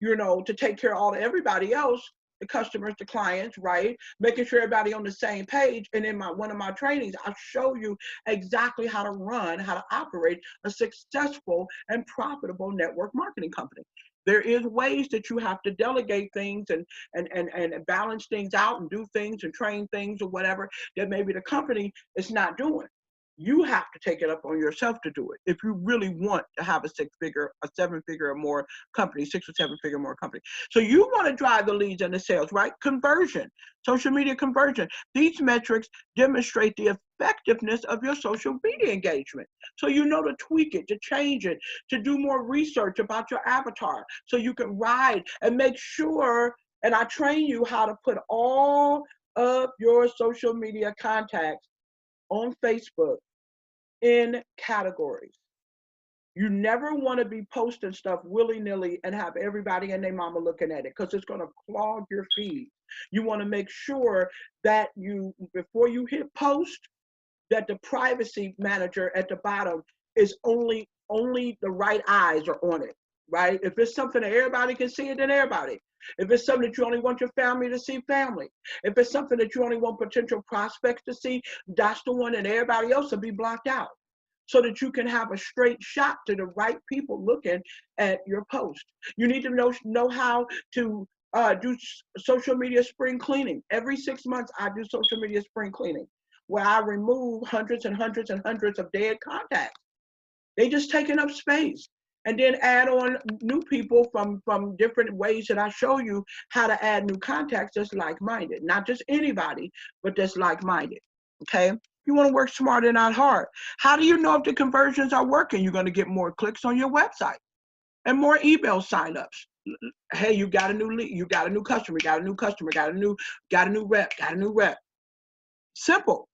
you know, to take care of everybody else, the customers, the clients, right? Making sure everybody on the same page. And in one of my trainings, I show you exactly how to run, how to operate a successful and profitable network marketing company. There is ways that you have to delegate things and balance things out and do things and train things or whatever that maybe the company is not doing. You have to take it up on yourself to do it if you really want to have a 7-figure or more company, 6 or 7-figure more company. So you want to drive the leads and the sales, right? Conversion, social media conversion. These metrics demonstrate the effectiveness of your social media engagement. So you know to tweak it, to change it, to do more research about your avatar so you can ride and make sure, and I train you how to put all of your social media contacts on Facebook in categories. You never want to be posting stuff willy-nilly and have everybody and their mama looking at it, because it's going to clog your feed. You want to make sure that before you hit post, that the privacy manager at the bottom is only the right eyes are on it, right? If it's something that everybody can see it, then everybody. If it's something that you only want your family to see, family. If it's something that you only want potential prospects to see, that's the one that everybody else will be blocked out, so that you can have a straight shot to the right people looking at your post. You need to know how to do social media spring cleaning. Every 6 months, I do social media spring cleaning where I remove hundreds and hundreds and hundreds of dead contacts. They just taking up space. And then add on new people from different ways that I show you how to add new contacts that's like-minded. Not just anybody, but that's like-minded. Okay? You want to work smart and not hard. How do you know if the conversions are working? You're going to get more clicks on your website and more email signups. Hey, you got a new lead, you got a new customer, got a new customer, got a new rep, got a new rep. Simple.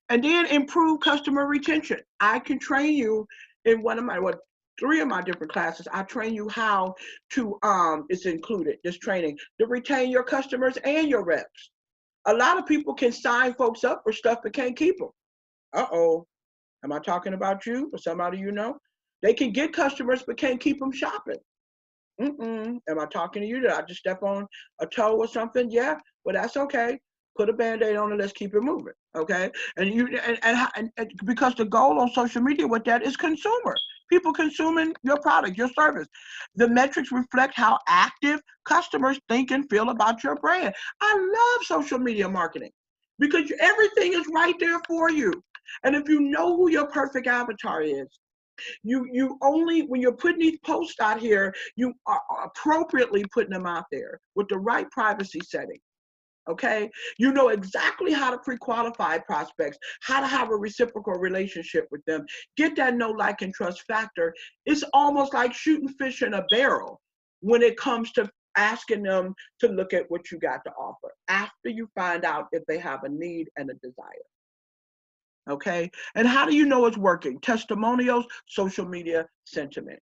And then improve customer retention. I can train you in one of my, well, three of my different classes. I train you how to, it's included, this training, to retain your customers and your reps. A lot of people can sign folks up for stuff but can't keep them. Uh-oh, am I talking about you or somebody you know? They can get customers but can't keep them shopping. Am I talking to you? Did I just step on a toe or something? Yeah, well, that's okay. Put a Band-Aid on it. Let's keep it moving. Okay. And because the goal on social media with that is consumer. People consuming your product, your service. The metrics reflect how active customers think and feel about your brand. I love social media marketing because everything is right there for you. And if you know who your perfect avatar is, you only, when you're putting these posts out here, you are appropriately putting them out there with the right privacy setting. Okay, you know exactly how to pre-qualify prospects, how to have a reciprocal relationship with them, get that know, like, and trust factor. It's almost like shooting fish in a barrel when it comes to asking them to look at what you got to offer after you find out if they have a need and a desire. Okay, and how do you know it's working? Testimonials, social media, sentiment.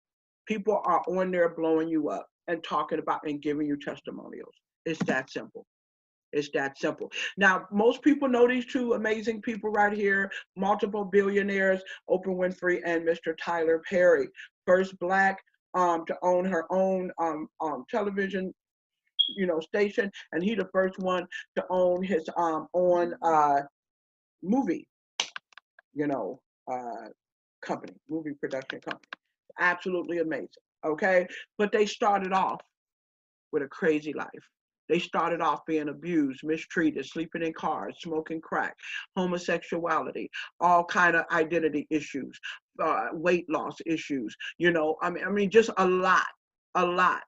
People are on there blowing you up and talking about and giving you testimonials. It's that simple. It's that simple. Now, most people know these two amazing people right here, multiple billionaires, Oprah Winfrey and Mr. Tyler Perry. First Black to own her own television, station, and he the first one to own his own movie, you know, uh, company, movie production company. Absolutely amazing. Okay, but they started off with a crazy life. They started off being abused, mistreated, sleeping in cars, smoking crack, homosexuality, all kind of identity issues, weight loss issues. Just a lot, a lot.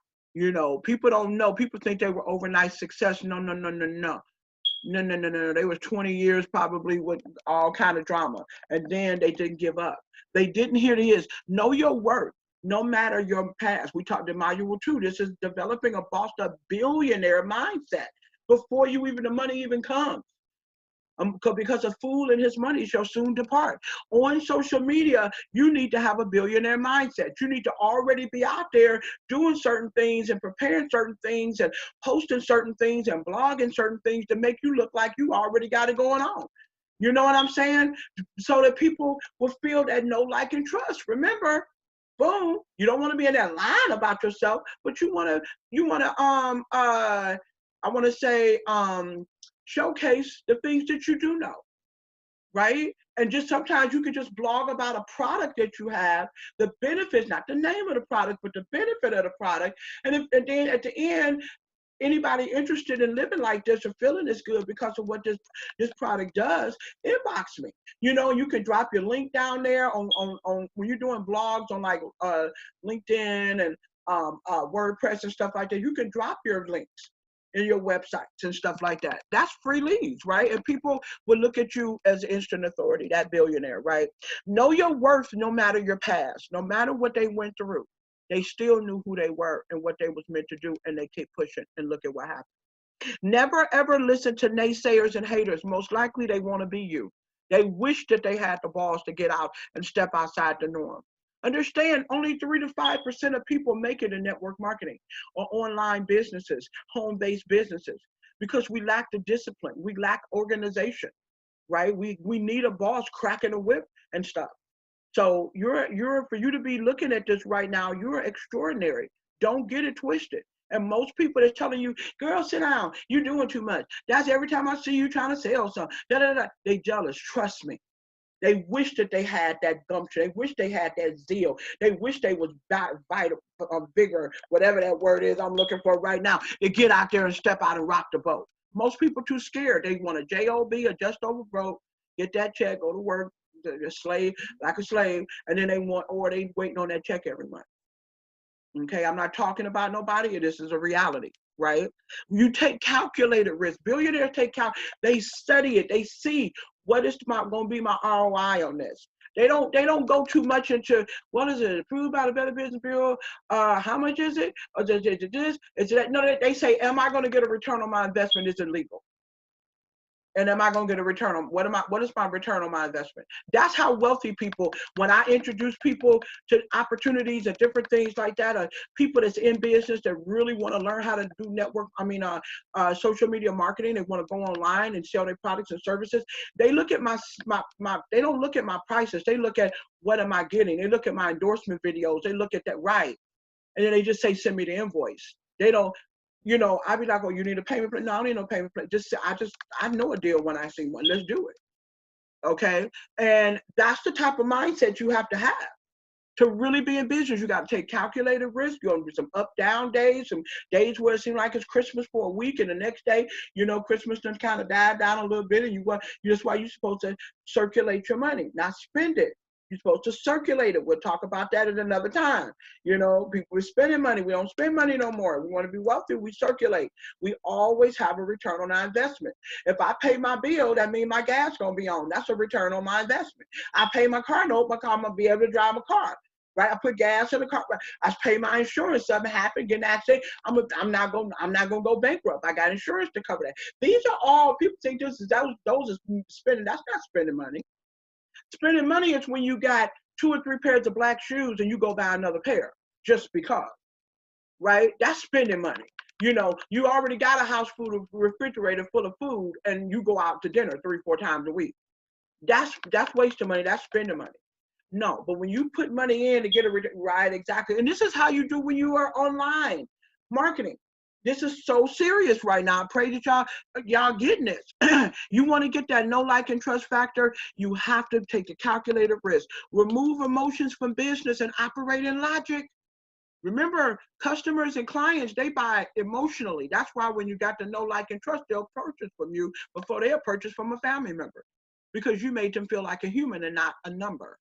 People don't know. People think they were overnight success. No, no, no, no, no. No, no, no, no, no. They was 20 years probably with all kind of drama. And then they didn't give up. They didn't hear this. Know your worth, no matter your past. We talked in module 2. This is developing a bossed up billionaire mindset before the money even comes. Because a fool and his money shall soon depart. On social media, you need to have a billionaire mindset. You need to already be out there doing certain things and preparing certain things and posting certain things and blogging certain things to make you look like you already got it going on. You know what I'm saying? So that people will feel that know, like, and trust. Remember, boom, you don't want to be in that line about yourself, but you want to I want to say showcase the things that you do know, right? And just sometimes you can just blog about a product that you have, the benefits, not the name of the product, but the benefit of the product. And then at the end, anybody interested in living like this or feeling this good because of what this product does, inbox me. You can drop your link down there on when you're doing blogs on like LinkedIn and WordPress and stuff like that. You can drop your links in your websites and stuff like that. That's free leads, right? And people will look at you as instant authority, that billionaire, right? Know your worth no matter your past, no matter what they went through. They still knew who they were and what they was meant to do, and they keep pushing, and look at what happened. Never, ever listen to naysayers and haters. Most likely they want to be you. They wish that they had the balls to get out and step outside the norm. Understand, only 3 to 5% of people make it in network marketing or online businesses, home-based businesses, because we lack the discipline. We lack organization, right? We need a boss cracking a whip and stuff. So for you to be looking at this right now, you're extraordinary. Don't get it twisted. And most people that's telling you, girl, sit down, you're doing too much. That's every time I see you trying to sell something. Da, da, da. They jealous, trust me. They wish that they had that gumption. They wish they had that zeal. They wish they was vital, bigger, whatever that word is I'm looking for right now, to get out there and step out and rock the boat. Most people too scared. They want a job, or just over broke, get that check, go to work, a slave, like a slave, and then they waiting on that check every month. Okay, I'm not talking about nobody. This is a reality, right? You take calculated risk. Billionaires they study it. They see what is going to be my ROI on this. They don't go too much into what is it approved by the Better Business Bureau? How much is it? Or is it this? Is it that? No, they say, am I going to get a return on my investment? Is it legal? And am I going to get a return on what is my return on my investment? That's how wealthy people, when I introduce people to opportunities and different things like that, people that's in business that really want to learn how to do social media marketing, they want to go online and sell their products and services. They look at they don't look at my prices. They look at what am I getting? They look at my endorsement videos. They look at that, right. And then they just say, send me the invoice. They don't, I'd be like, oh, you need a payment plan? No, I don't need no payment plan. I know a deal when I see one. Let's do it. Okay. And that's the type of mindset you have to really be in business. You got to take calculated risk. You're going to be some up, down days, some days where it seems like it's Christmas for a week, and the next day, Christmas done kind of died down a little bit, and that's why you're supposed to circulate your money, not spend it. You're supposed to circulate it. We'll talk about that at another time. People are spending money. We don't spend money no more. We want to be wealthy. We circulate. We always have a return on our investment. If I pay my bill, that means my gas going to be on. That's a return on my investment. I pay my car note, my car, I'm going to be able to drive my car. Right? I put gas in the car. I pay my insurance. Something happened, get an accident. I'm not going to go bankrupt. I got insurance to cover that. These are all people think those is spending. That's not spending money. Spending money is when you got 2 or 3 pairs of black shoes and you go buy another pair just because, right? That's spending money. You already got a house full of refrigerator full of food and you go out to dinner 3-4 times a week. That's wasting money. That's spending money. No, but when you put money in to get right, exactly. And this is how you do when you are online marketing. This is so serious right now. I pray that y'all getting this. You want to get that know, like, and trust factor, you have to take the calculated risk. Remove emotions from business and operate in logic. Remember, customers and clients, they buy emotionally. That's why when you got the know, like, and trust, they'll purchase from you before they'll purchase from a family member, because you made them feel like a human and not a number.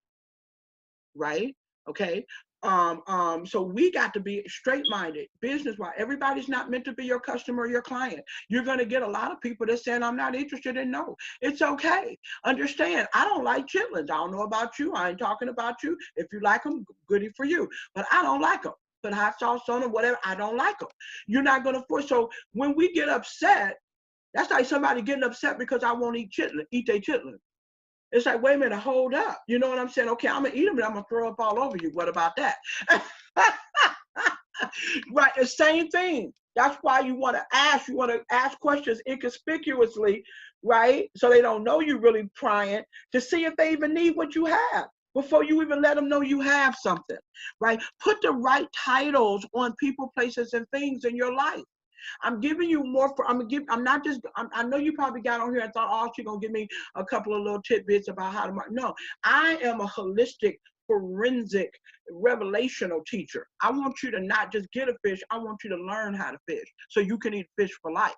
Right? Okay. So we got to be straight-minded, business-wise. Everybody's not meant to be your customer or your client. You're going to get a lot of people that saying, I'm not interested in no. It's okay. Understand, I don't like chitlins. I don't know about you. I ain't talking about you. If you like them, goody for you. But I don't like them. Put hot sauce on them, whatever. I don't like them. You're not going to force. So when we get upset, that's like somebody getting upset because I won't eat their chitlins. It's like, wait a minute, hold up. You know what I'm saying? Okay, I'm going to eat them, and I'm going to throw up all over you. What about that? Right, the same thing. That's why you want to ask questions inconspicuously, right? So they don't know you're really trying to see if they even need what you have before you even let them know you have something, right? Put the right titles on people, places, and things in your life. I'm giving you more I know you probably got on here and thought, oh, she's going to give me a couple of little tidbits about how to market. No, I am a holistic, forensic, revelational teacher. I want you to not just get a fish. I want you to learn how to fish so you can eat fish for life.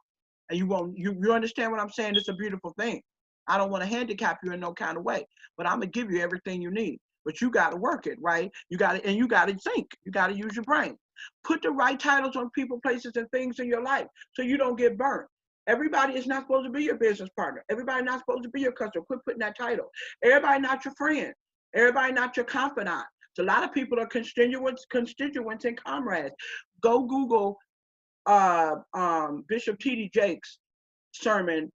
And you understand what I'm saying? It's a beautiful thing. I don't want to handicap you in no kind of way, but I'm going to give you everything you need. But you got to work it, right? You got to think. You got to use your brain. Put the right titles on people, places, and things in your life so you don't get burnt. Everybody is not supposed to be your business partner. Everybody not supposed to be your customer. Quit putting that title. Everybody not your friend. Everybody not your confidant. So a lot of people are constituents and comrades. Go Google Bishop T.D. Jakes' sermon.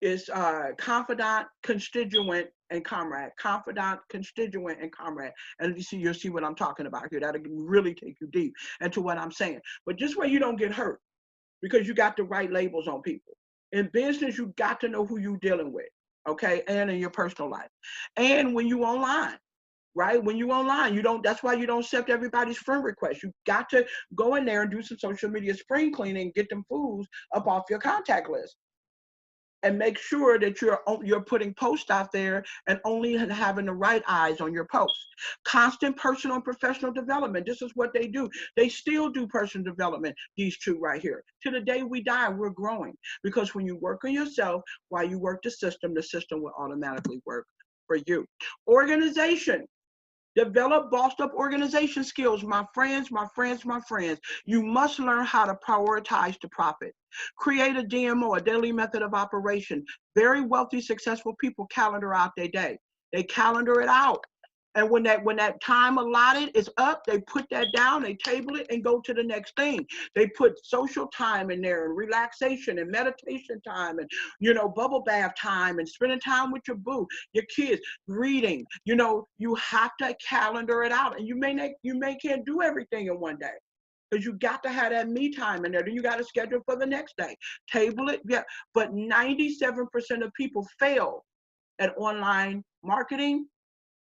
Is confidant, constituent, and comrade. Confidant, constituent, and comrade. And you'll see what I'm talking about here. That'll really take you deep into what I'm saying. But just where you don't get hurt, because you got the right labels on people. In business, you got to know who you're dealing with, okay? And in your personal life. And when you online, right? When you online, that's why you don't accept everybody's friend request. You got to go in there and do some social media spring cleaning, get them fools up off your contact list. and make sure that you're putting posts out there and only having the right eyes on your posts. Constant personal and professional development. This is what they do. They still do personal development, these two right here. To the day we die, we're growing. Because when you work on yourself while you work the system will automatically work for you. Organization. Develop bossed up organization skills. My friends, my friends, my friends. You must learn how to prioritize to profit. Create a DMO, a daily method of operation. Very wealthy, successful people calendar out their day. They calendar it out. And when that time allotted is up, they put that down, they table it and go to the next thing. They put social time in there and relaxation and meditation time and, bubble bath time and spending time with your boo, your kids, reading. You have to calendar it out, and you may can't do everything in one day, because you got to have that me time in there. Then you got to schedule for the next day. Table it, yeah. But 97% of people fail at online marketing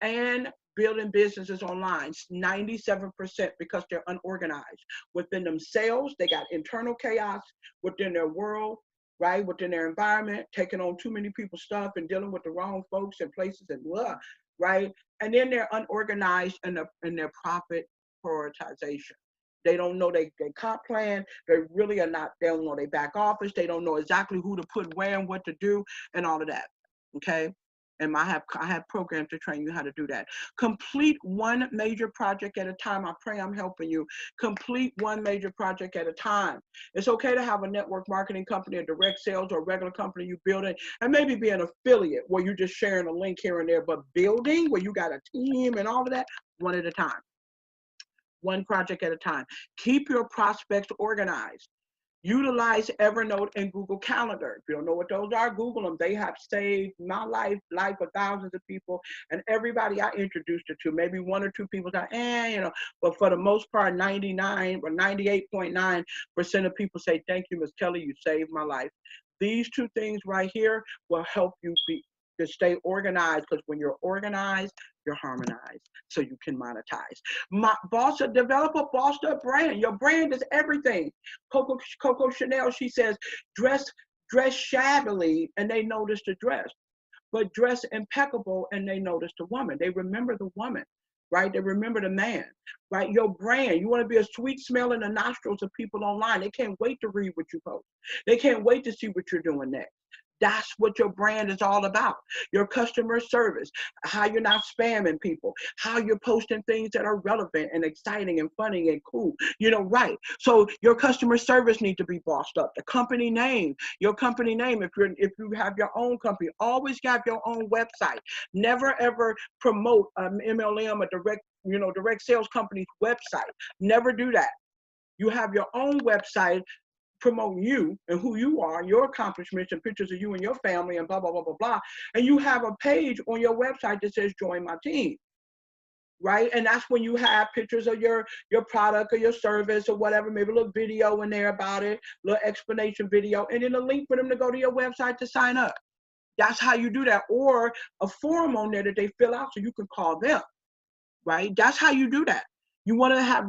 and building businesses online. 97%, because they're unorganized within themselves. They got internal chaos within their world, right? Within their environment, taking on too many people's stuff and dealing with the wrong folks and places and blah, right? And then they're unorganized in their profit prioritization. They don't know their comp plan. They really are not, they don't know their back office. They don't know exactly who to put where and what to do and all of that, okay? And I have programs to train you how to do that. Complete one major project at a time. I pray I'm helping you. Complete one major project at a time. It's okay to have a network marketing company, a direct sales, or a regular company you build it, and maybe be an affiliate where you're just sharing a link here and there, but building where you got a team and all of that, one at a time. One project at a time. Keep your prospects organized. Utilize Evernote and Google Calendar. If you don't know what those are, Google them. They have saved my life of thousands of people, and everybody I introduced it to. Maybe one or two people say, but for the most part, 99 or 98.9% of people say, thank you, Ms. Kelly, you saved my life. These two things right here will help you to stay organized, because when you're organized, you're harmonized, so you can monetize. Develop a bossed up brand. Your brand is everything. Coco Chanel, she says, dress shabbily and they notice the dress, but dress impeccable and they notice the woman. They remember the woman, right? They remember the man, right? Your brand, you want to be a sweet smell in the nostrils of people online. They can't wait to read what you post. They can't wait to see what you're doing next. That's what your brand is all about. Your customer service, how you're not spamming people, how you're posting things that are relevant and exciting and funny and cool, right? So your customer service needs to be bossed up. The company name, your company name, if you have your own company, always have your own website. Never ever promote an MLM, a direct sales company's website. Never do that. You have your own website, promote you and who you are, your accomplishments and pictures of you and your family and blah, blah, blah, blah, blah. And you have a page on your website that says, join my team, right? And that's when you have pictures of your product or your service or whatever, maybe a little video in there about it, a little explanation video, and then a link for them to go to your website to sign up. That's how you do that. Or a form on there that they fill out so you can call them, right? That's how you do that. You want to have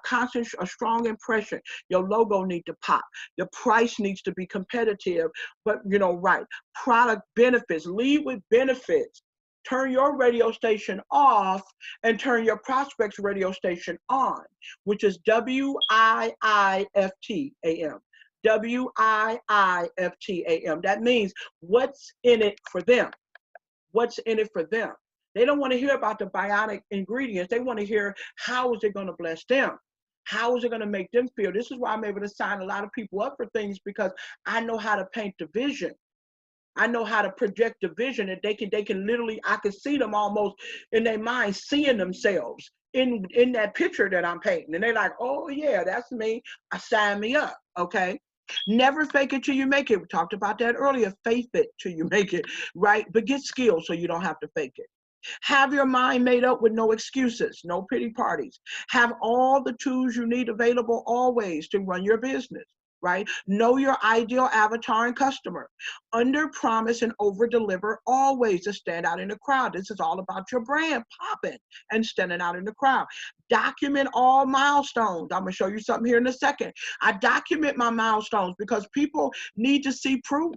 constant, a strong impression. Your logo needs to pop. Your price needs to be competitive, but right. Product benefits. Lead with benefits. Turn your radio station off and turn your prospect's radio station on, which is WIIFTAM. WIIFTAM. That means what's in it for them. What's in it for them. They don't want to hear about the bionic ingredients. They want to hear, how is it going to bless them? How is it going to make them feel? This is why I'm able to sign a lot of people up for things, because I know how to paint the vision. I know how to project the vision, and they can literally, I can see them almost in their mind seeing themselves in that picture that I'm painting. And they're like, oh yeah, that's me. Sign me up, okay? Never fake it till you make it. We talked about that earlier. Faith it till you make it, right? But get skills so you don't have to fake it. Have your mind made up with no excuses, no pity parties. Have all the tools you need available always to run your business, right? Know your ideal avatar and customer. Under promise and over deliver always to stand out in the crowd. This is all about your brand popping and standing out in the crowd. Document all milestones. I'm going to show you something here in a second. I document my milestones because people need to see proof.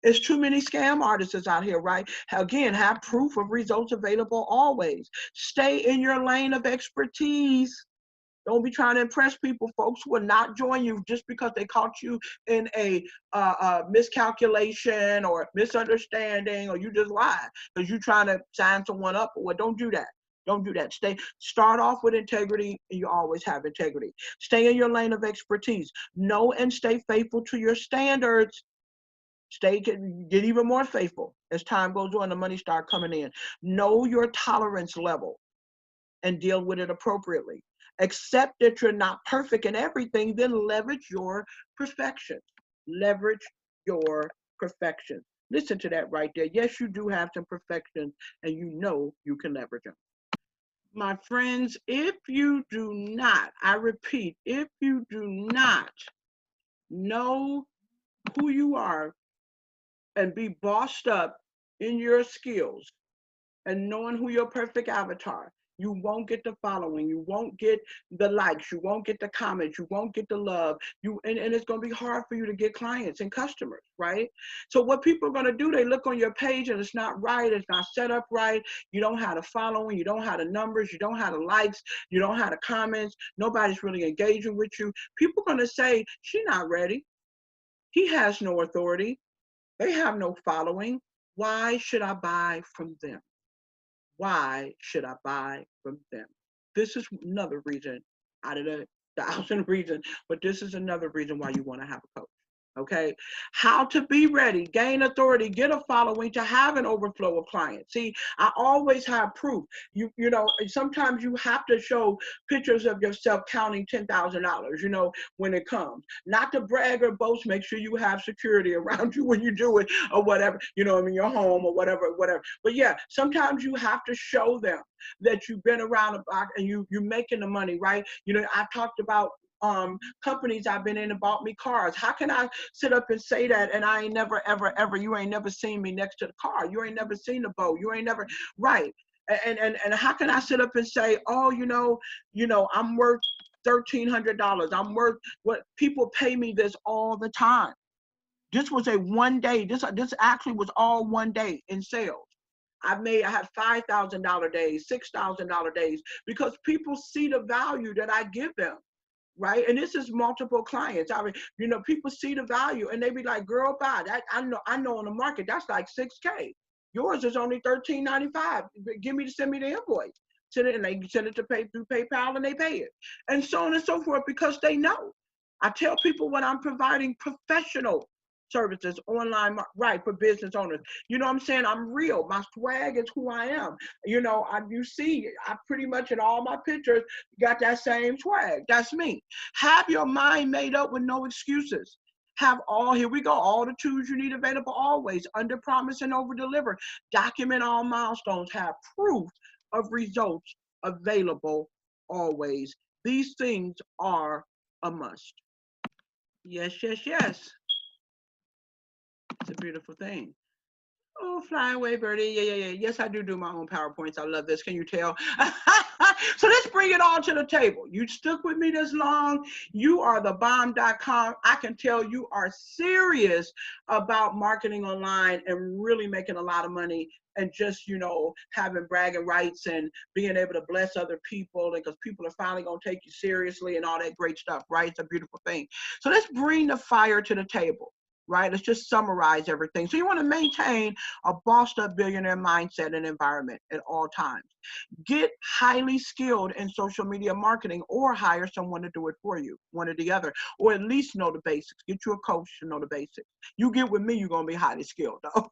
There's too many scam artists out here, right? Again, have proof of results available always. Stay in your lane of expertise. Don't be trying to impress people. Folks will not join you just because they caught you in a miscalculation or misunderstanding, or you just lied because you're trying to sign someone up. Well, don't do that. Don't do that. Start off with integrity, and you always have integrity. Stay in your lane of expertise. Know and stay faithful to your standards. Get even more faithful as time goes on, the money start coming in. Know your tolerance level and deal with it appropriately. Accept that you're not perfect in everything, then leverage your perfection. Leverage your perfection. Listen to that right there. Yes, you do have some perfections, and you know you can leverage them. My friends, if you do not, I repeat, if you do not know who you are and be bossed up in your skills and knowing who your perfect avatar, you won't get the following, you won't get the likes, you won't get the comments, you won't get the love, and it's going to be hard for you to get clients and customers, right? So what people are going to do, they look on your page and it's not right, it's not set up right, you don't have the following, you don't have the numbers, you don't have the likes, you don't have the comments, nobody's really engaging with you. People are going to say, she's not ready, he has no authority, they have no following. Why should I buy from them? Why should I buy from them? This is another reason out of the thousand reasons, but this is another reason why you want to have a coach. Okay, how to be ready, gain authority, get a following to have an overflow of clients. See, I always have proof. You know, sometimes you have to show pictures of yourself counting $10,000. You know, when it comes, not to brag or boast. Make sure you have security around you when you do it or whatever. You know, in your home or whatever. But yeah, sometimes you have to show them that you've been around the block and you're making the money, right? You know, I talked about companies I've been in that bought me cars. How can I sit up and say that and I ain't never, ever, you ain't never seen me next to the car. You ain't never seen the boat. You ain't never, right. And how can I sit up and say, oh, I'm worth $1,300. I'm worth what people pay me this all the time. This was a one day, this actually was all one day in sales. I had $5,000 days, $6,000 days, because people see the value that I give them, right? And this is multiple clients. I mean, people see the value and they be like, girl, bye. I know on the market, that's like 6K. Yours is only $13.95. Send me the invoice. Send it, and they send it to pay through PayPal and they pay it. And so on and so forth, because they know. I tell people when I'm providing professional services online, right, for business owners. You know what I'm saying? I'm real. My swag is who I am. You see, I pretty much in all my pictures got that same swag. That's me. Have your mind made up with no excuses. Here we go, all the tools you need available always. Under promise and over deliver. Document all milestones. Have proof of results available always. These things are a must. Yes, yes, yes. It's a beautiful thing. Oh, fly away, birdie. Yeah. Yes, I do my own PowerPoints. I love this. Can you tell? So let's bring it all to the table. You stuck with me this long. You are the bomb.com. I can tell you are serious about marketing online and really making a lot of money and just, having bragging rights and being able to bless other people, and because people are finally going to take you seriously and all that great stuff, right? It's a beautiful thing. So let's bring the fire to the table. Right? Let's just summarize everything. So you want to maintain a bossed up billionaire mindset and environment at all times. Get highly skilled in social media marketing or hire someone to do it for you, one or the other, or at least know the basics. Get you a coach to know the basics. You get with me, you're going to be highly skilled though.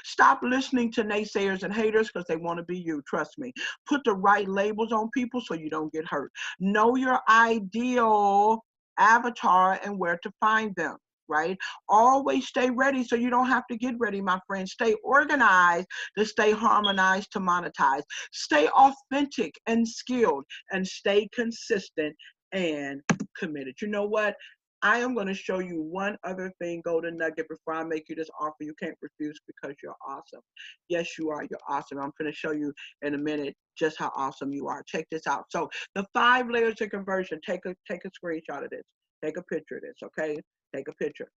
Stop listening to naysayers and haters because they want to be you. Trust me. Put the right labels on people so you don't get hurt. Know your ideal avatar and where to find them. Right? Always stay ready so you don't have to get ready, my friend. Stay organized to stay harmonized to monetize. Stay authentic and skilled, and stay consistent and committed. You know what? I am going to show you one other thing, golden nugget, before I make you this offer you can't refuse because you're awesome. Yes, you are. You're awesome. I'm going to show you in a minute just how awesome you are. Check this out. So the 5 layers of conversion, take a screenshot of this. Take a picture of this, okay? Take a picture.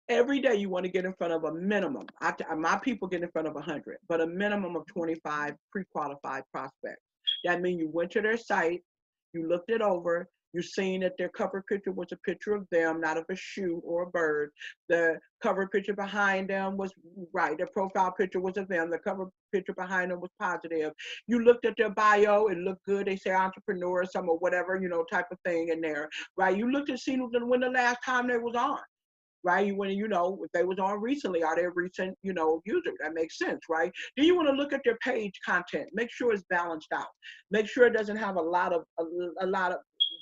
Every day you want to get in front of a minimum. My people get in front of 100, but a minimum of 25 pre-qualified prospects. That means you went to their site, you looked it over, you seen that their cover picture was a picture of them, not of a shoe or a bird. The cover picture behind them was right. Their profile picture was of them. The cover picture behind them was positive. You looked at their bio, it looked good. They say entrepreneur, some or whatever, type of thing in there, right? You looked and seen when the last time they was on, right? You want to, if they was on recently, are they a recent, user? That makes sense, right? Then you want to look at their page content. Make sure it's balanced out. Make sure it doesn't have a lot of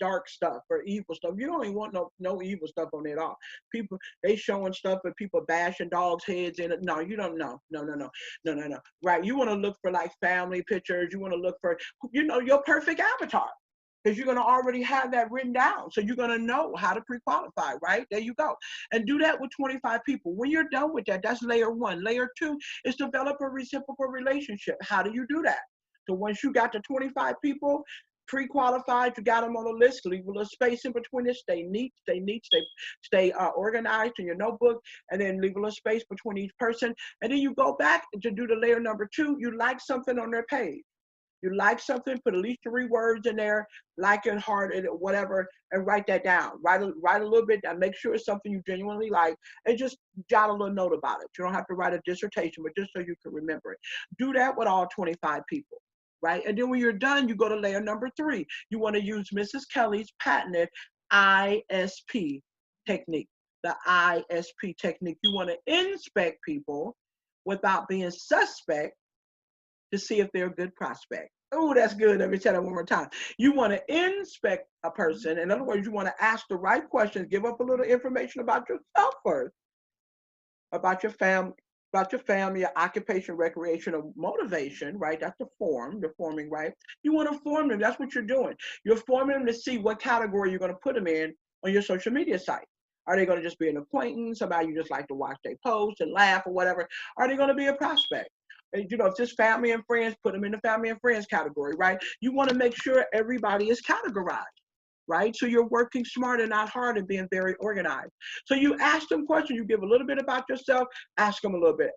dark stuff or evil stuff. You don't even want no evil stuff on it at all. People, they showing stuff and people bashing dogs' heads in it. No, you don't know. No. Right? You want to look for like family pictures. You want to look for, your perfect avatar, because you're going to already have that written down. So you're going to know how to pre-qualify, right? There you go. And do that with 25 people. When you're done with that, that's layer one. Layer two is develop a reciprocal relationship. How do you do that? So once you got the 25 people pre-qualified, you got them on the list, leave a little space in between it, stay neat, stay organized in your notebook, and then leave a little space between each person. And then you go back to do the layer number two. You like something on their page. You like something, put at least 3 words in there, like it, heart it, whatever, and write that down. Write a little bit and make sure it's something you genuinely like, and just jot a little note about it. You don't have to write a dissertation, but just so you can remember it. Do that with all 25 people, right? And then when you're done, you go to layer number 3. You want to use Mrs. Kelly's patented ISP technique, the ISP technique. You want to inspect people without being suspect to see if they're a good prospect. Oh, that's good. Let me tell that one more time. You want to inspect a person. In other words, you want to ask the right questions, give up a little information about yourself first, about your family, your occupation, recreation, or motivation, right? That's the form, you're forming, right? You want to form them. That's what you're doing. You're forming them to see what category you're going to put them in on your social media site. Are they going to just be an acquaintance, somebody you just like to watch their posts and laugh or whatever? Are they going to be a prospect? If it's family and friends, put them in the family and friends category, right? You want to make sure everybody is categorized, right? So you're working smart and not hard and being very organized. So you ask them questions, you give a little bit about yourself, ask them a little bit,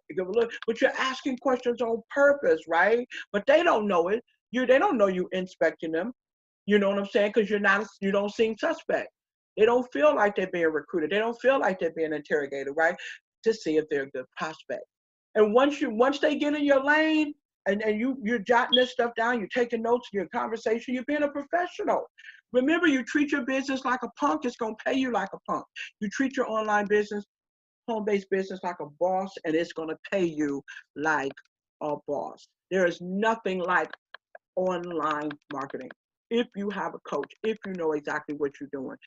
but you're asking questions on purpose, right? But they don't know it. They don't know you inspecting them. You know what I'm saying? Because you don't seem suspect. They don't feel like they're being recruited. They don't feel like they're being interrogated, right? To see if they're a good prospect. And once they get in your lane and you're jotting this stuff down, you're taking notes in your conversation, you're being a professional. Remember, you treat your business like a punk, it's going to pay you like a punk. You treat your online business, home-based business like a boss, and it's going to pay you like a boss. There is nothing like online marketing. If you have a coach, if you know exactly what you're doing,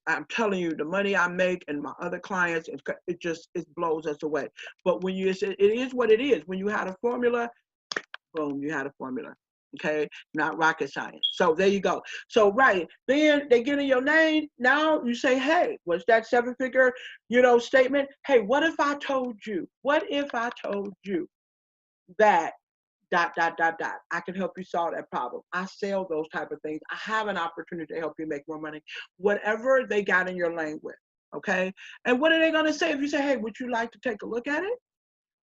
I'm telling you, the money I make and my other clients, it blows us away. But when it is what it is. When you had a formula, boom, you had a formula. Okay, not rocket science. So there you go. So right, then they get in your name. Now you say, hey, what's that 7-figure, statement? Hey, what if I told you? What if I told you that dot, dot, dot, dot. I can help you solve that problem. I sell those type of things. I have an opportunity to help you make more money. Whatever they got in your lane with, okay? And what are they going to say if you say, hey, would you like to take a look at it?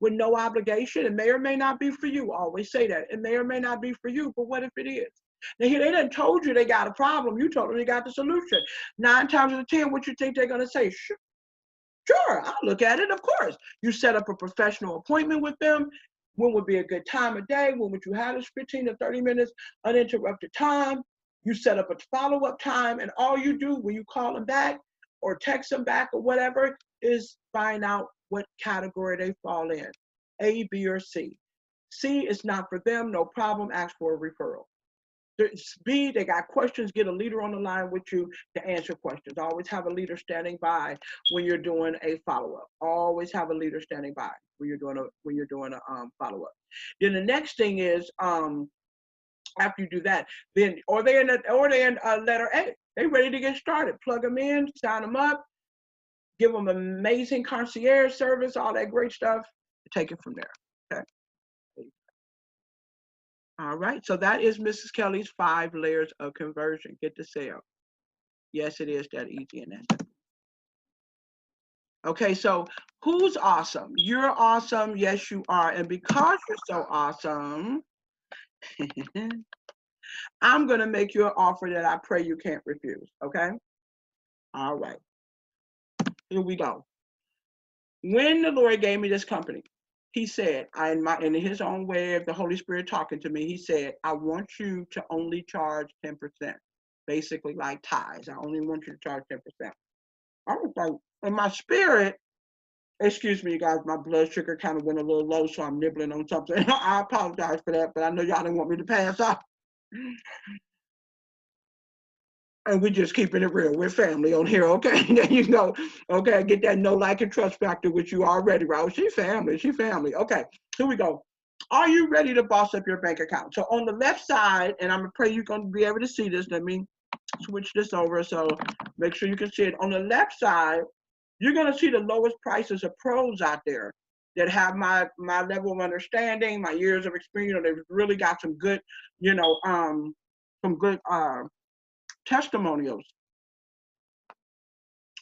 With no obligation. It may or may not be for you. I always say that. It may or may not be for you, but what if it is? Now, here, they done told you they got a problem. You told them they got the solution. 9 times out of 10, what you think they're going to say? Sure, I'll look at it, of course. You set up a professional appointment with them. When would be a good time of day? When would you have this 15 to 30 minutes uninterrupted time? You set up a follow-up time, and all you do when you call them back or text them back or whatever is find out what category they fall in, A, B, or C. C is not for them, no problem, ask for a referral. B, they got questions, get a leader on the line with you to answer questions. Always have a leader standing by when you're doing a follow-up. Always have a leader standing by when you're doing a follow-up. Then the next thing is after you do that, then or they in letter A. They ready to get started. Plug them in, sign them up, give them amazing concierge service, all that great stuff. Take it from there. Okay. All right, so that is Mrs. Kelly's 5 layers of conversion. Get the sale. Yes, it is that easy and that. Okay, so who's awesome? You're awesome. Yes, you are. And because you're so awesome, I'm going to make you an offer that I pray you can't refuse. Okay? All right. Here we go. When the Lord gave me this company, he said, in his own way of the Holy Spirit talking to me, he said, I want you to only charge 10%, basically like tithes. I only want you to charge 10%. I was like, in my spirit, excuse me, you guys, my blood sugar kind of went a little low, so I'm nibbling on something. I apologize for that, but I know y'all didn't want me to pass out. And we're just keeping it real. We're family on here, okay? There you go. Okay, get that no like and trust factor, which you already, right? Oh, she family, she family. Okay, here we go. Are you ready to boss up your bank account? So on the left side, and I'm gonna pray you're gonna be able to see this. Let me switch this over so make sure you can see it. On the left side, you're gonna see the lowest prices of pros out there that have my level of understanding, my years of experience. They've really got some good, some good testimonials,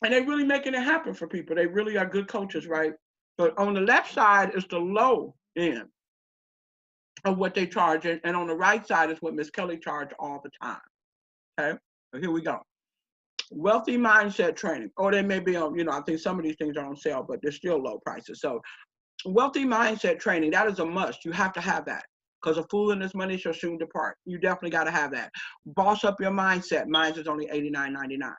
and they're really making it happen for people. They really are good coaches, right? But on the left side is the low end of what they charge, and on the right side is what Miss Kelly charged all the time. Okay, so here we go. Wealthy mindset training. Or they may be on, I think some of these things are on sale, but they're still low prices. So wealthy mindset training, that is a must. You have to have that because a fool and his money shall soon depart. You definitely got to have that. Boss up your mindset. Mine is only $89.99.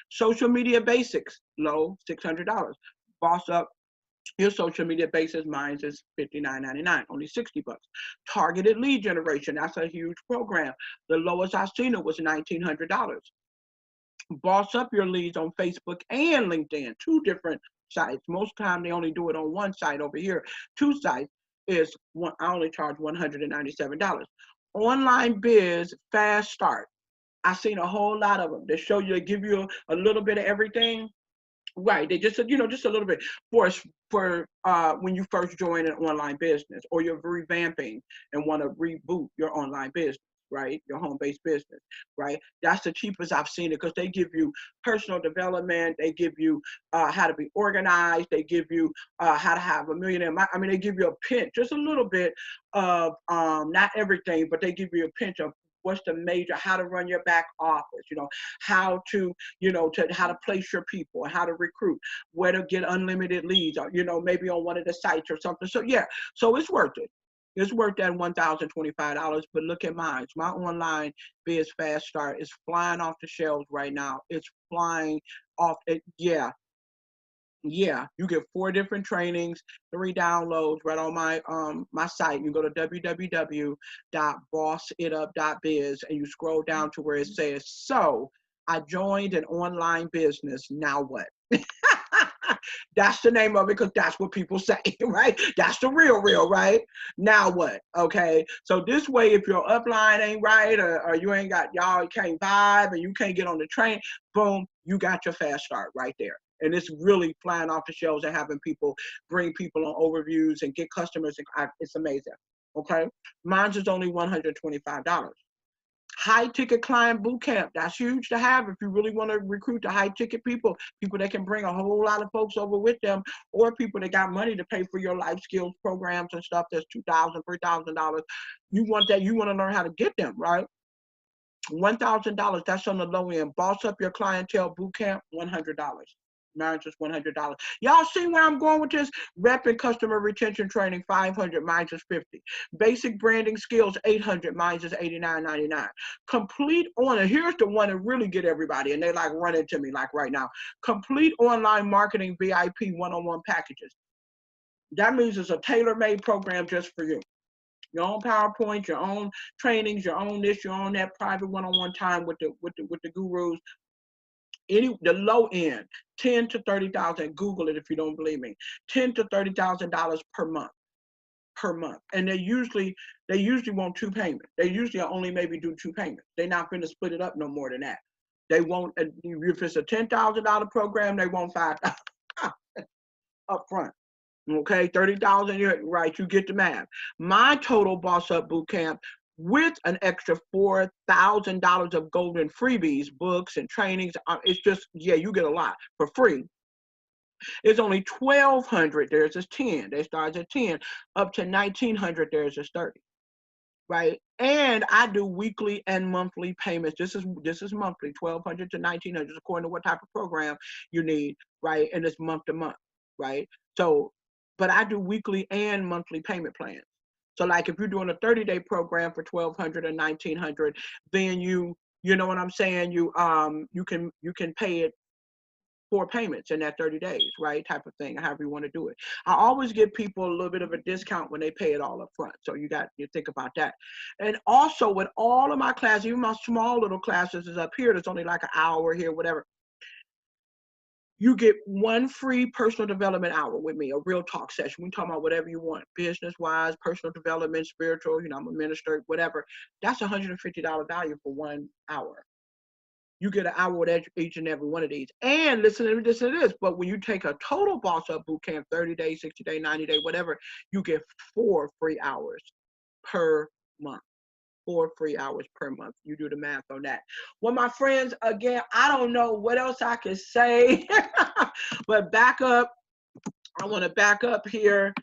Social media basics, low, $600. Boss up your social media basics, mine is $59.99, only 60 bucks. Targeted lead generation, that's a huge program. The lowest I've seen it was $1,900. Boss up your leads on Facebook and LinkedIn, two different sites. Most time they only do it on one site over here. Two sites is one. I only charge $197. Online biz fast start. I've seen a whole lot of them. They show you, they give you a little bit of everything. Right. They just, just a little bit for when you first join an online business or you're revamping and want to reboot your online business, right? Your home-based business, right? That's the cheapest I've seen it because they give you personal development. They give you how to be organized. They give you how to have a millionaire. I mean, they give you a pinch, just a little bit of not everything, but they give you a pinch of what's the major, how to run your back office, how to, how to place your people, how to recruit, where to get unlimited leads, or, maybe on one of the sites or something. So yeah, so it's worth it. It's worth that $1,025, but look at mine. My online biz fast start is flying off the shelves right now. It's flying off. Yeah, you get 4 different trainings, 3 downloads right on my site. You go to www.bossitup.biz and you scroll down to where it says, so I joined an online business, now what? That's the name of it because that's what people say, right? That's the real, right? Now what? Okay. So this way, if your upline ain't right or you ain't got, y'all can't vibe and you can't get on the train, boom, you got your fast start right there. And it's really flying off the shelves and having people bring people on overviews and get customers. It's amazing. Okay. Mine's is only $125. High ticket client bootcamp. That's huge to have if you really want to recruit the high ticket people that can bring a whole lot of folks over with them, or people that got money to pay for your life skills programs and stuff that's $2,000, $3,000. You want that, you want to learn how to get them, right? $1,000, that's on the low end. Boss up your clientele bootcamp, $100. Mine's just $100. Y'all see where I'm going with this? Rep and customer retention training, $500. Mine's just $50. Basic branding skills, $800. Mine's just $89.99. Complete on, here's the one that really get everybody, and they like running to me like right now. Complete online marketing VIP one-on-one packages. That means it's a tailor-made program just for you. Your own PowerPoint, your own trainings, your own this, your own that, private one-on-one time with the gurus. The low end, 10 to 30,000. Google it if you don't believe me. $10 to $30,000 per month. And they usually want 2 payments. They usually only maybe do 2 payments. They're not going to split it up no more than that. They won't, if it's a $10,000 program, they want $5,000 up front. Okay, 30,000, right, you get the math. My total Boss Up Bootcamp with an extra $4,000 of golden freebies, books and trainings, it's just, yeah, you get a lot for free. It's only 1,200. There's is 10. They start at 10. Up to 1,900. There's is 30. Right, and I do weekly and monthly payments. This is monthly, 1,200 to 1,900, according to what type of program you need. Right, and it's month to month. Right, so, but I do weekly and monthly payment plans. So, like, if you're doing a 30-day program for 1,200 or 1,900, then you know what I'm saying. You can pay it 4 payments in that 30 days, right? Type of thing, however you want to do it. I always give people a little bit of a discount when they pay it all up front. So you think about that. And also with all of my classes, even my small little classes is up here. There's only like an hour here, whatever. You get one free personal development hour with me, a real talk session. We talk about whatever you want, business wise, personal development, spiritual, I'm a minister, whatever. That's $150 value for 1 hour. You get an hour with each and every one of these. And listen to this, but when you take a total Boss Up Bootcamp, 30 days, 60 days, 90 days, whatever, you get 4 free hours per month. 4 free hours per month. You do the math on that. Well, my friends, again, I don't know what else I can say, but I want to back up here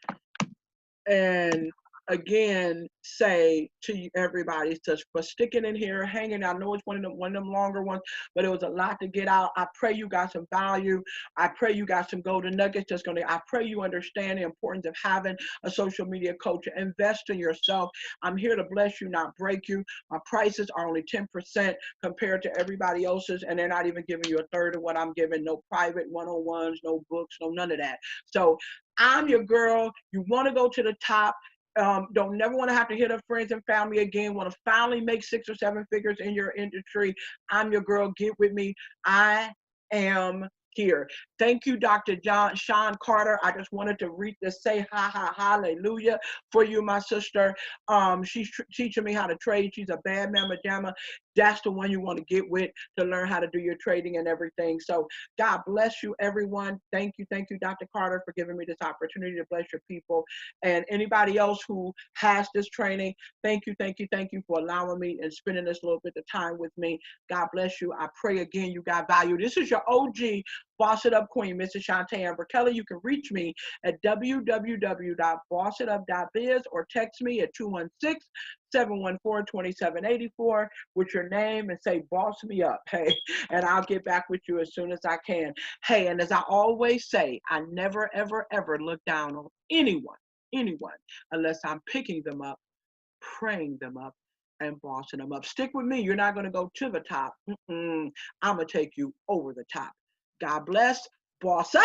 and again say to everybody for sticking in here, hanging out. I know it's one of them longer ones, but it was a lot to get out. I pray you got some value. I pray you got some golden nuggets I pray you understand the importance of having a social media coach. Invest in yourself. I'm here to bless you, not break you. My prices are only 10% compared to everybody else's, and they're not even giving you a third of what I'm giving. No private one-on-ones, no books, no none of that. So I'm your girl. You want to go to the top. Don't never want to have to hit up friends and family again. Want to finally make 6 or 7 figures in your industry. I'm your girl. Get with me. I am here. Thank you, Dr. Sean Carter. I just wanted to say hallelujah for you, my sister. She's teaching me how to trade. She's a bad mama jamma. That's the one you want to get with to learn how to do your trading and everything. So God bless you, everyone. Thank you, Dr. Carter, for giving me this opportunity to bless your people. And anybody else who has this training, thank you for allowing me and spending this little bit of time with me. God bless you. I pray again you got value. This is your OG Boss It Up Queen, Mrs. Shantae Amber Kelly. You can reach me at www.bossitup.biz or text me at 216-714-2784 with your name and say, boss me up, hey, and I'll get back with you as soon as I can. Hey, and as I always say, I never, ever, ever look down on anyone, unless I'm picking them up, praying them up, and bossing them up. Stick with me. You're not going to go to the top. I'm going to take you over the top. God bless. Boss up.